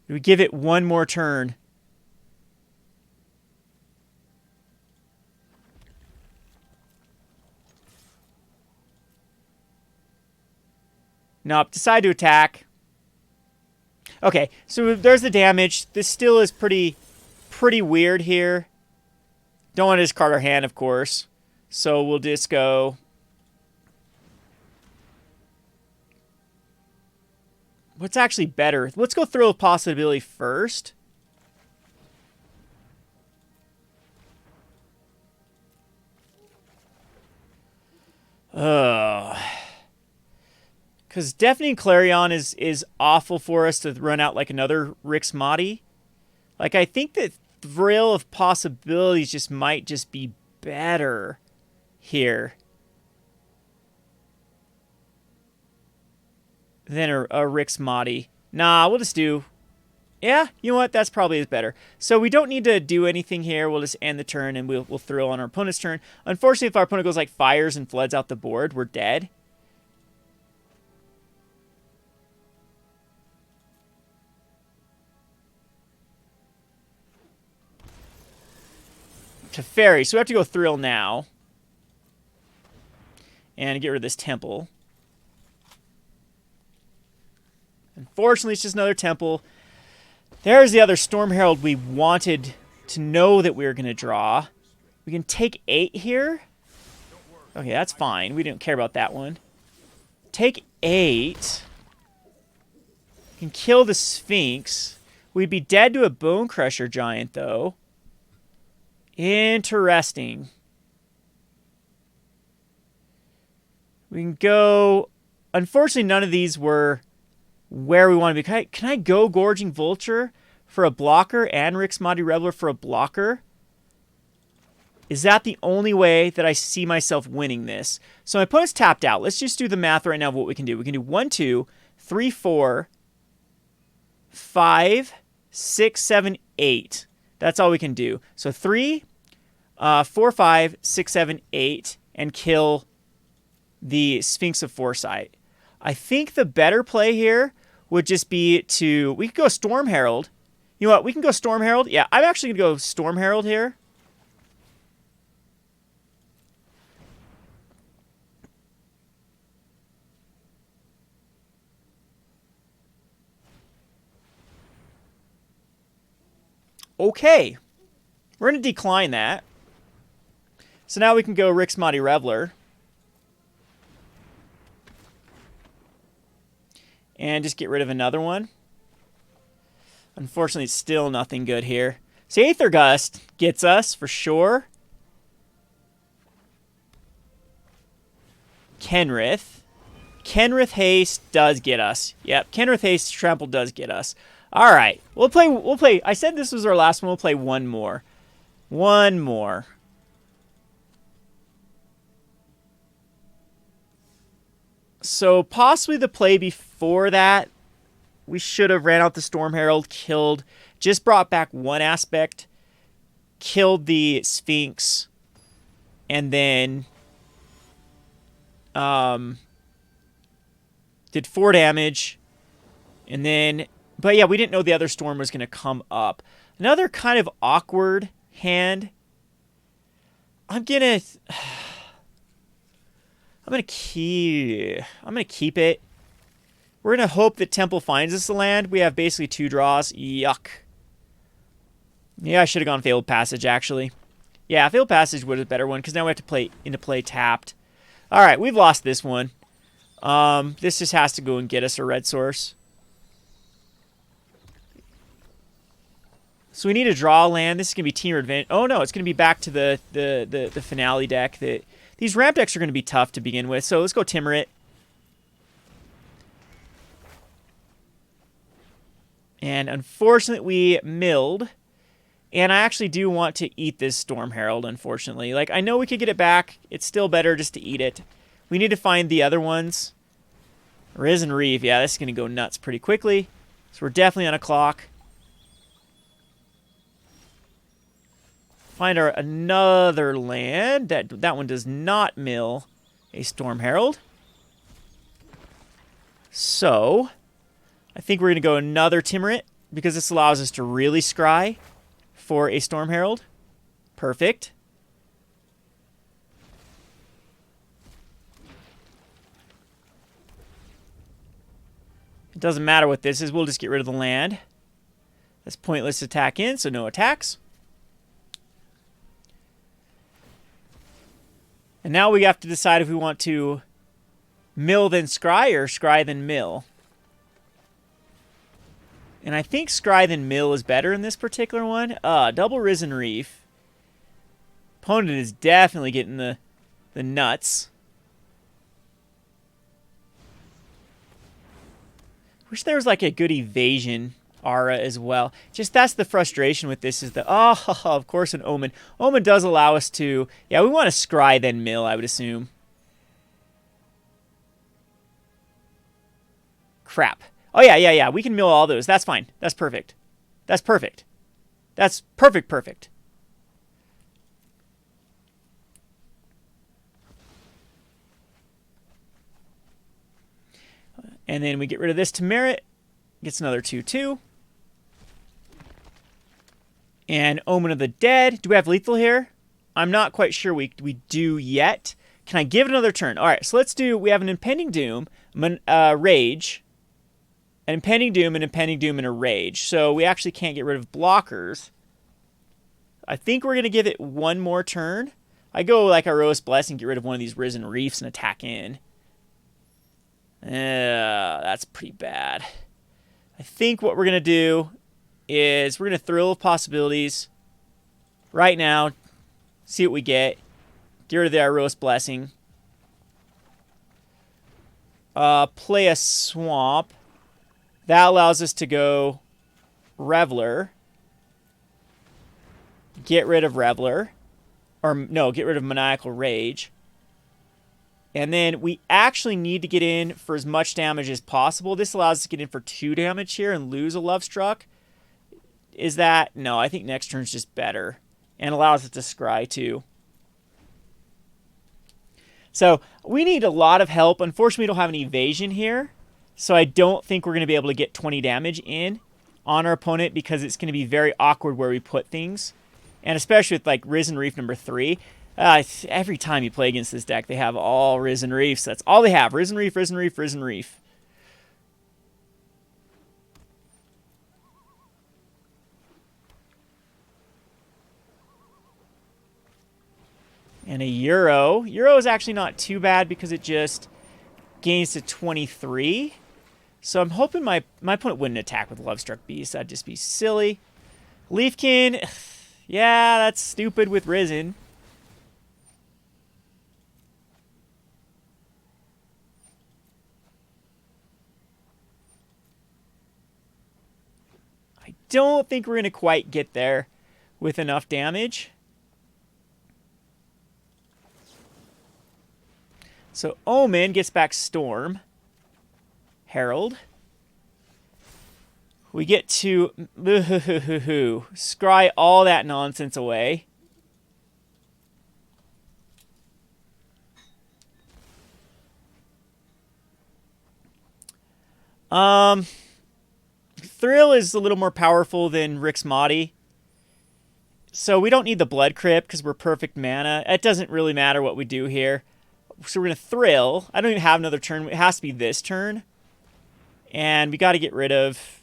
We give it one more turn. Nope, decide to attack. Okay, so there's the damage. This still is pretty weird here. Don't want to discard our hand, of course. So we'll just go... What's actually better? Let's go Thrill of Possibility first. Because Deafening Clarion is awful for us to run out like another Rick's Mighty. Like, I think that Thrill of Possibilities just might just be better here than a Rick's Mighty. Nah, we'll just do... Yeah, you know what? That's probably better. So we don't need to do anything here. We'll just end the turn and we'll thrill on our opponent's turn. Unfortunately, if our opponent goes like fires and floods out the board, we're dead. Teferi. So we have to go thrill now. And get rid of this temple. Unfortunately, it's just another temple. There's the other Storm Herald we wanted to know that we were going to draw. We can take 8 here. Okay, that's fine. We didn't care about that one. Take 8. We can kill the Sphinx. We'd be dead to a Bone Crusher Giant, though. Interesting. We can go... Unfortunately, none of these were where we want to be. Can I go Gorging Vulture for a blocker and Rick's Mighty Reveler for a blocker? Is that the only way that I see myself winning this? So my opponent's tapped out. Let's just do the math right now of what we can do. We can do 1, 2, 3, 4, 5, 6, 7, 8. That's all we can do. So 3, 4, 5, 6, 7, 8, and kill the Sphinx of Foresight. I think the better play here would just be to... We could go Storm Herald. You know what? We can go Storm Herald. Yeah, I'm actually going to go Storm Herald here. Okay. We're going to decline that. So now we can go Rick's Mighty Reveler. And just get rid of another one. Unfortunately, it's still nothing good here. So Aether Gust gets us, for sure. Kenrith. Kenrith Haste does get us. Yep, Kenrith Haste Trample does get us. All right, we'll play. I said this was our last one. We'll play one more. One more. So possibly the play before that, we should have ran out the Storm Herald, killed, just brought back one aspect, killed the Sphinx, and then did 4 damage, and then, but yeah, we didn't know the other storm was going to come up. Another kind of awkward hand. I'm gonna keep it. We're gonna hope that Temple finds us the land. We have basically 2 draws. Yuck. Yeah, I should have gone Fabled Passage, actually. Yeah, Fabled Passage was a better one, because now we have to play into play tapped. Alright, we've lost this one. This just has to go and get us a red source. So we need to draw land. This is going to be Temur advantage. Oh, no, it's going to be back to the finale deck. These ramp decks are going to be tough to begin with, so let's go Temur it. And unfortunately, we milled. And I actually do want to eat this Storm Herald, unfortunately. Like, I know we could get it back. It's still better just to eat it. We need to find the other ones. Risen Reef. Yeah, this is going to go nuts pretty quickly. So we're definitely on a clock. Find our another land. That one does not mill a Storm Herald. So, I think we're going to go another Temur it, because this allows us to really scry for a Storm Herald. Perfect. It doesn't matter what this is. We'll just get rid of the land. That's pointless attack in, so no attacks. And now we have to decide if we want to mill then scry or scry then mill. And I think scry then mill is better in this particular one. Double Risen Reef. Opponent is definitely getting the nuts. Wish there was like a good evasion aura as well. Just that's the frustration with this is that, oh, of course an Omen. Omen does allow us to, yeah, we want to scry then mill, I would assume. Crap. Oh, yeah. We can mill all those. That's fine. That's perfect. That's perfect. That's perfect. And then we get rid of this to merit. Gets another 2/2. And Omen of the Dead. Do we have lethal here? I'm not quite sure we do yet. Can I give it another turn? All right, so let's do, we have an Impending Doom, Rage, an Impending Doom, and a Rage. So we actually can't get rid of blockers. I think we're going to give it one more turn. I go like Heroic Blessing, get rid of one of these Risen Reefs and attack in. That's pretty bad. I think what we're going to do is we're going to Thrill of Possibilities right now, see what we get. Get rid of the Heroic Blessing. Play a Swamp. That allows us to go Reveler. Get rid of Reveler. Or, no, get rid of Maniacal Rage. And then we actually need to get in for as much damage as possible. This allows us to get in for 2 damage here and lose a Love Struck. Is that... No, I think next turn's just better. And allows us to scry too. So we need a lot of help. Unfortunately, we don't have an evasion here. So I don't think we're going to be able to get 20 damage in on our opponent because it's going to be very awkward where we put things. And especially with like Risen Reef number 3. Every time you play against this deck, they have all Risen Reefs. That's all they have. Risen Reef, Risen Reef, Risen Reef. And a Euro. Euro is actually not too bad because it just gains to 23. So I'm hoping my opponent wouldn't attack with Lovestruck Beast. That'd just be silly. Leafkin. Yeah, that's stupid with Risen. I don't think we're going to quite get there with enough damage. So Omen gets back Storm. Herald. We get to scry all that nonsense away. Thrill is a little more powerful than Rix Maadi. So we don't need the Blood Crypt because we're perfect mana. It doesn't really matter what we do here. So we're going to Thrill. I don't even have another turn. It has to be this turn. And we got to get rid of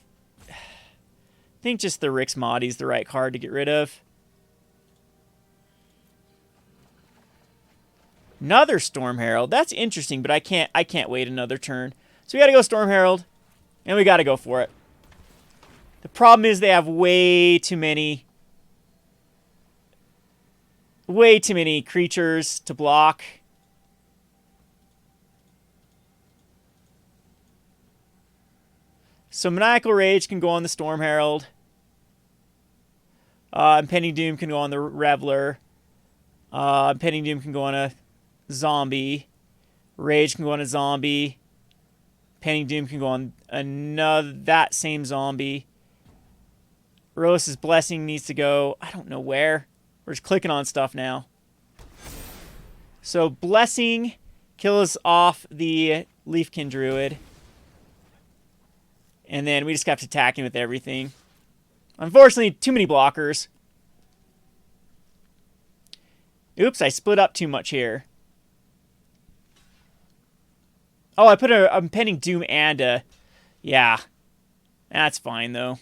think just the Rix Maudie is the right card to get rid of. Another Storm Herald. That's interesting, but I can't wait another turn. So we got to go Storm Herald, and we got to go for it. The problem is they have way too many creatures to block. So Maniacal Rage can go on the Storm Herald. Impending Doom can go on the Reveler. Impending Doom can go on a zombie. Rage can go on a zombie. Impending Doom can go on that same zombie. Rose's Blessing needs to go, I don't know where. We're just clicking on stuff now. So Blessing kills off the Leafkin Druid. And then we just kept attacking with everything. Unfortunately, too many blockers. Oops, I split up too much here. Oh, I put a Impending Doom and a... Yeah. That's fine, though.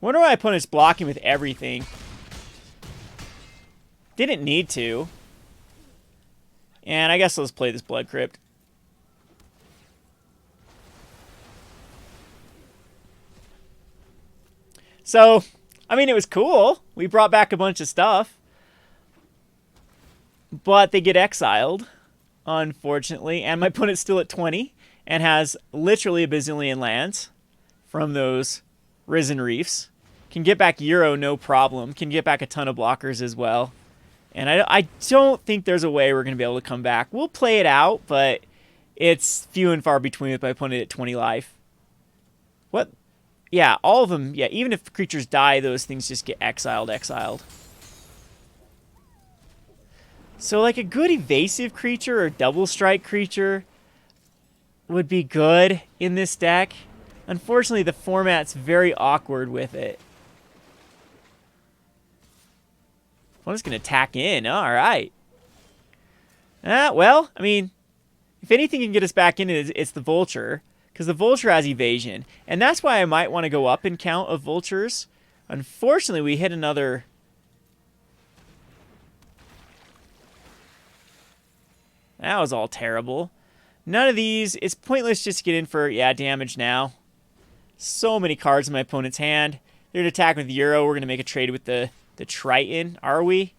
Wonder why my opponent's blocking with everything. Didn't need to. And I guess let's play this Blood Crypt. So, I mean, it was cool. We brought back a bunch of stuff. But they get exiled, unfortunately. And my opponent's still at 20 and has literally a bazillion lands from those Risen Reefs. Can get back Euro, no problem. Can get back a ton of blockers as well. And I don't think there's a way we're going to be able to come back. We'll play it out, but it's few and far between with my opponent at 20 life. What? Yeah, all of them. Yeah, even if creatures die, those things just get exiled. So like a good evasive creature or double strike creature would be good in this deck. Unfortunately, the format's very awkward with it. I'm just going to attack in. All right. Well, I mean, if anything can get us back in, it's the Vulture. Because the Vulture has evasion. And that's why I might want to go up in count of Vultures. Unfortunately, we hit another... That was all terrible. None of these... It's pointless just to get in for, yeah, damage now. So many cards in my opponent's hand. They're going to attack with Euro. We're going to make a trade with the Triton. Are we?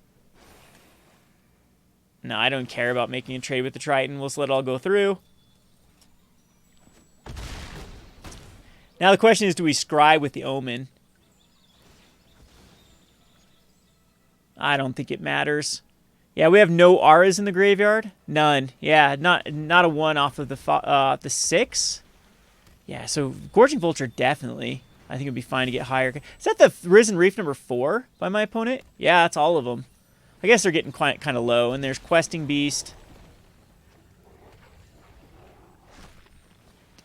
No, I don't care about making a trade with the Triton. We'll just let it all go through. Now the question is, do we scry with the Omen? I don't think it matters. Yeah, we have no auras in the graveyard. None. Yeah, not a one off of the 6. Yeah, so Gorging Vulture definitely. I think it'd be fine to get higher. Is that the Risen Reef number 4 by my opponent? Yeah, that's all of them. I guess they're getting quite kind of low. And there's Questing Beast.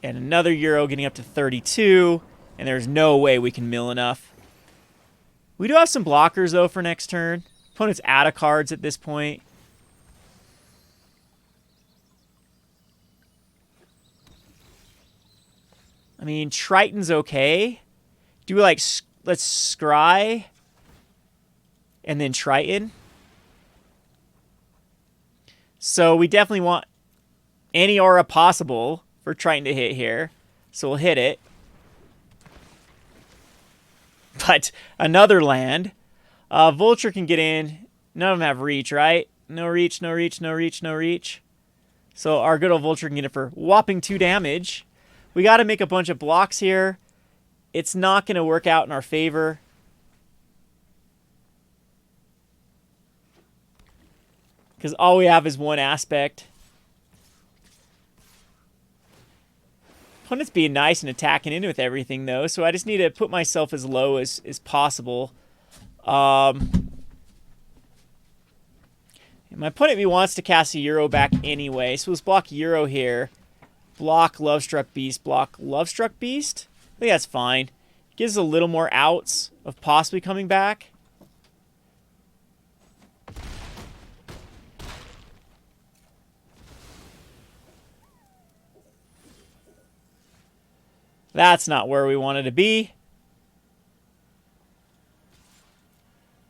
And another Euro getting up to 32. And there's no way we can mill enough. We do have some blockers, though, for next turn. Opponent's out of cards at this point. I mean, Triton's okay. Do we, like, let's scry and then Triton? So we definitely want any aura possible for Triton to hit here. So we'll hit it. But another land. Vulture can get in. None of them have reach, right? No reach, no reach, no reach, no reach. So our good old Vulture can get it for whopping 2 damage. We got to make a bunch of blocks here. It's not going to work out in our favor. Because all we have is one aspect. Opponent's being nice and attacking in with everything, though. So I just need to put myself as low as possible. My opponent wants to cast a Euro back anyway. So let's block Euro here. Block Lovestruck Beast. Block Lovestruck Beast. I think that's fine. Gives us a little more outs of possibly coming back. That's not where we wanted to be.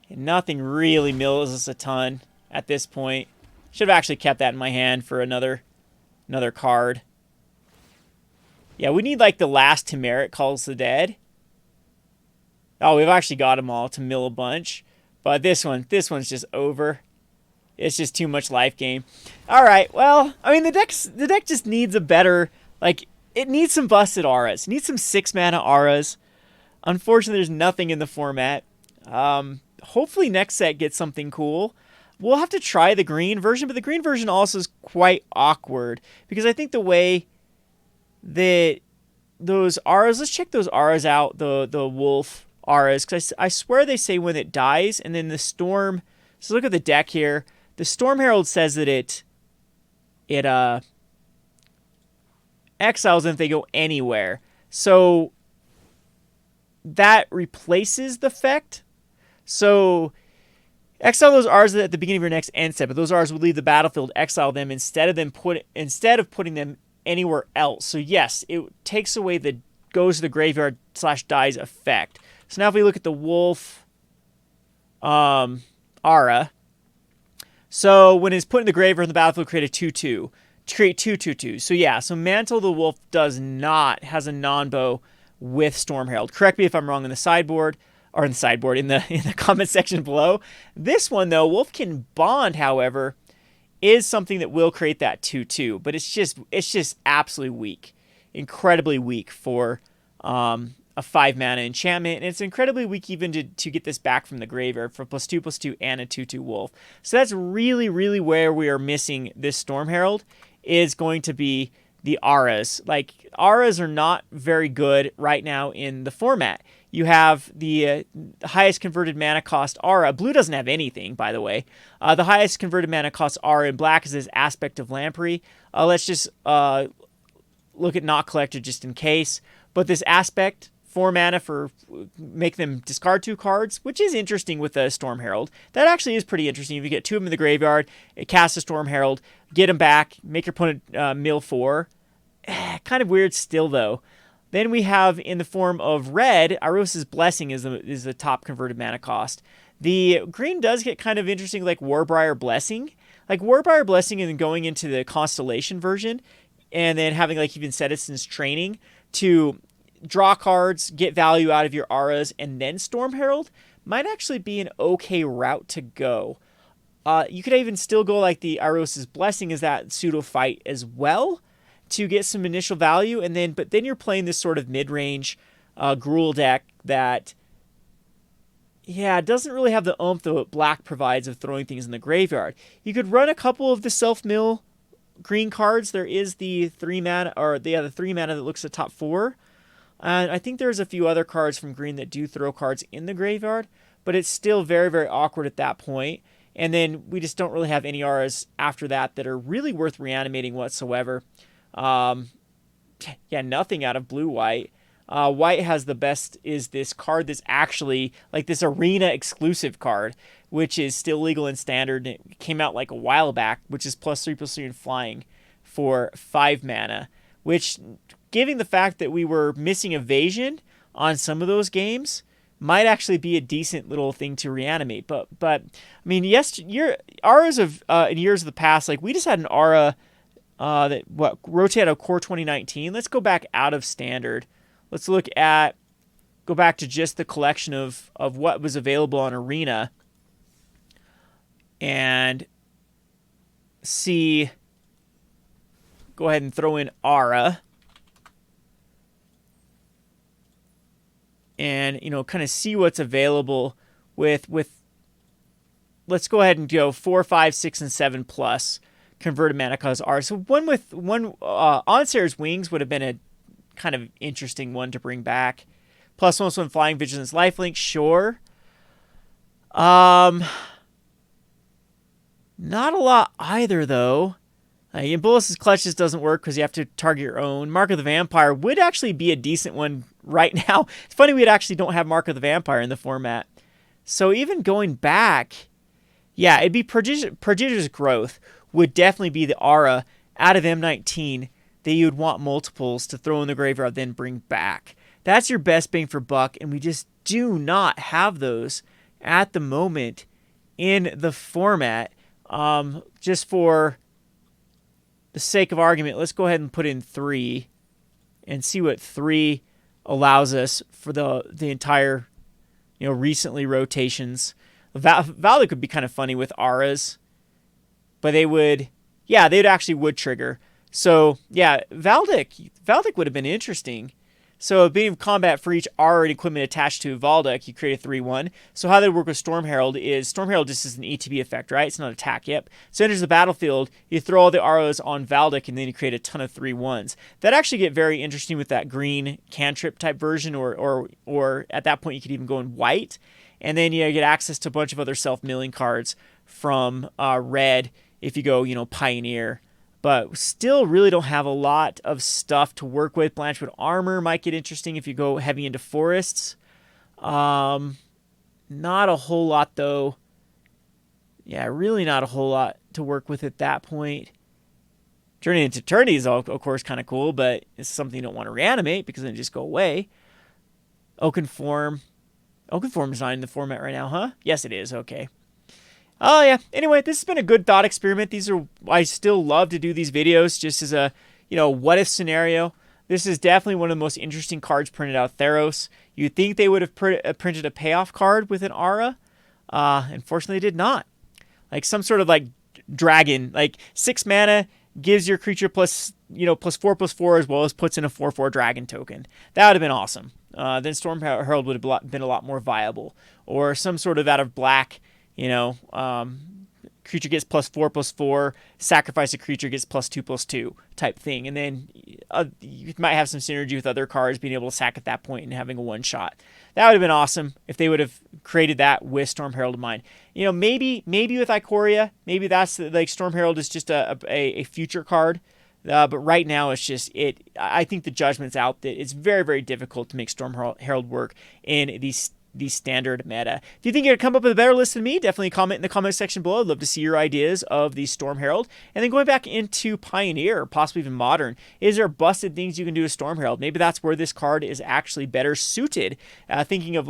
And nothing really mills us a ton at this point. Should have actually kept that in my hand for another card. Yeah, we need like the last Temur. It calls the dead. Oh, we've actually got them all to mill a bunch. But this one's just over. It's just too much life gain. All right, well, I mean, the deck just needs a better, like, it needs some busted auras. It needs some 6-mana auras. Unfortunately, there's nothing in the format. Hopefully next set gets something cool. We'll have to try the green version, but the green version also is quite awkward because I think the way that those auras, let's check those auras out, the wolf auras, because I swear they say when it dies, and then the storm, so look at the deck here. The Storm Herald says that it exiles them if they go anywhere. So that replaces the effect. So exile those auras at the beginning of your next end step, but those auras will leave the battlefield. Exile them instead of putting them anywhere else. So yes, it takes away the goes to the graveyard / dies effect. So now if we look at the wolf aura, so when it's put in the graveyard in the battlefield, create a 2/2 to create 2/2/2. So yeah, so Mantle the Wolf has a non-bow with Storm Herald. Correct me if I'm wrong in the sideboard. Or in the comment section below. This one, though, Wolfkin Bond, however, is something that will create that 2/2, but it's just absolutely weak, incredibly weak for a 5-mana enchantment, and it's incredibly weak even to get this back from the graveyard for +2/+2 and a 2/2 wolf. So that's really, really where we are missing this Storm Herald, is going to be the auras. Like, auras are not very good right now in the format. You have the highest converted mana cost aura. Blue doesn't have anything, by the way. The highest converted mana cost aura in black is this Aspect of Lamprey. Let's just look at Not Collected just in case. But this Aspect, 4 mana for make them discard 2 cards, which is interesting with the Storm Herald. That actually is pretty interesting. If you get 2 of them in the graveyard, cast a Storm Herald, get them back, make your opponent mill 4. Kind of weird still, though. Then we have, in the form of red, Aros's Blessing is the top converted mana cost. The green does get kind of interesting, like Warbriar Blessing. Like Warbriar Blessing and then going into the Constellation version, and then having like even Citizen's Training to draw cards, get value out of your auras, and then Storm Herald might actually be an okay route to go. You could even still go like the Aros's Blessing as that pseudo fight as well, to get some initial value, but then you're playing this sort of mid-range Gruul deck that, yeah, doesn't really have the oomph that what black provides of throwing things in the graveyard. You could run a couple of the self-mill green cards. There is the 3 mana, or the 3 mana that looks at top 4. I think there's a few other cards from green that do throw cards in the graveyard, but it's still very, very awkward at that point. And then we just don't really have any auras after that are really worth reanimating whatsoever. Yeah, nothing out of blue-white. White has the best, is this card that's actually like this arena exclusive card, which is still legal in standard. It came out like a while back, which is +3/+3 and flying for 5 mana, which, given the fact that we were missing evasion on some of those games, might actually be a decent little thing to reanimate. But I mean, yes, auras of in years of the past, like we just had an aura that rotate out of Core 2019. Let's go back out of standard. Let's go back to just the collection of what was available on Arena and see. Go ahead and throw in Aura. And, kind of see what's available with let's go ahead and go 4, 5, 6, and 7 plus converted mana cost Aura. So one Onsar's Wings would have been a kind of interesting one to bring back. +1/+1 Flying, Vigilance, Lifelink, sure. Not a lot either, though. Bolus's Clutch just doesn't work because you have to target your own. Mark of the Vampire would actually be a decent one right now. It's funny we actually don't have Mark of the Vampire in the format. So even going back, yeah, it'd be Prodigious Growth would definitely be the aura out of M19 that you'd want multiples to throw in the graveyard, then bring back. That's your best bang for buck, and we just do not have those at the moment in the format. Just for the sake of argument, let's go ahead and put in 3 and see what 3 allows us for the entire, recently rotations. Valdic would be kind of funny with auras, but they'd actually would trigger. So yeah, Valdic would have been interesting. So being in combat for each aura and equipment attached to Valdic, you create a 3/1. So how they work with Storm Herald is Storm Herald just is an ETB effect, right? It's not attack yet. So enters the battlefield, you throw all the auras on Valdic, and then you create a ton of 3/1s. That actually get very interesting with that green cantrip type version, or at that point you could even go in white, and then you get access to a bunch of other self-milling cards from red if you go, Pioneer. But still really don't have a lot of stuff to work with. Blanchwood Armor might get interesting if you go heavy into forests. Not a whole lot, though. Yeah, really not a whole lot to work with at that point. Journey into Eternity is, of course, kind of cool, but it's something you don't want to reanimate because then it just go away. Oakenform. Oakenform is not in the format right now, huh? Yes, it is. Okay. Oh, yeah. Anyway, this has been a good thought experiment. I still love to do these videos just as a, what if scenario. This is definitely one of the most interesting cards printed out, Theros. You'd think they would have printed a payoff card with an aura. Unfortunately, they did not. Like some sort of dragon, 6 mana gives your creature plus 4/4 as well as puts in a 4/4 dragon token. That would have been awesome. Then Storm Herald would have been a lot more viable. Or some sort of out of black, creature gets +4/+4, sacrifice a creature gets +2/+2 type thing. And then you might have some synergy with other cards being able to sack at that point and having a one-shot. That would have been awesome if they would have created that with Storm Herald in mind. Maybe with Ikoria, maybe that's Storm Herald is just a future card. But right now it's just I think the judgment's out that it's very, very difficult to make Storm Herald work in the standard meta. If you think you could come up with a better list than me, definitely comment in the comment section below. I'd love to see your ideas of the Storm Herald. And then going back into Pioneer, or possibly even Modern, is there busted things you can do with Storm Herald? Maybe that's where this card is actually better suited. Thinking of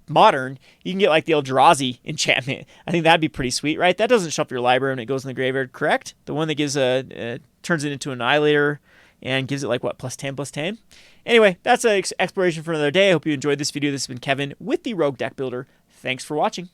Modern, you can get the Eldrazi enchantment. I think that'd be pretty sweet, right? That doesn't show up your library when it goes in the graveyard, correct? The one that gives turns it into an Annihilator and gives it +10/+10. Anyway, that's an exploration for another day. I hope you enjoyed this video. This has been Kevin with the Rogue Deck Builder. Thanks for watching.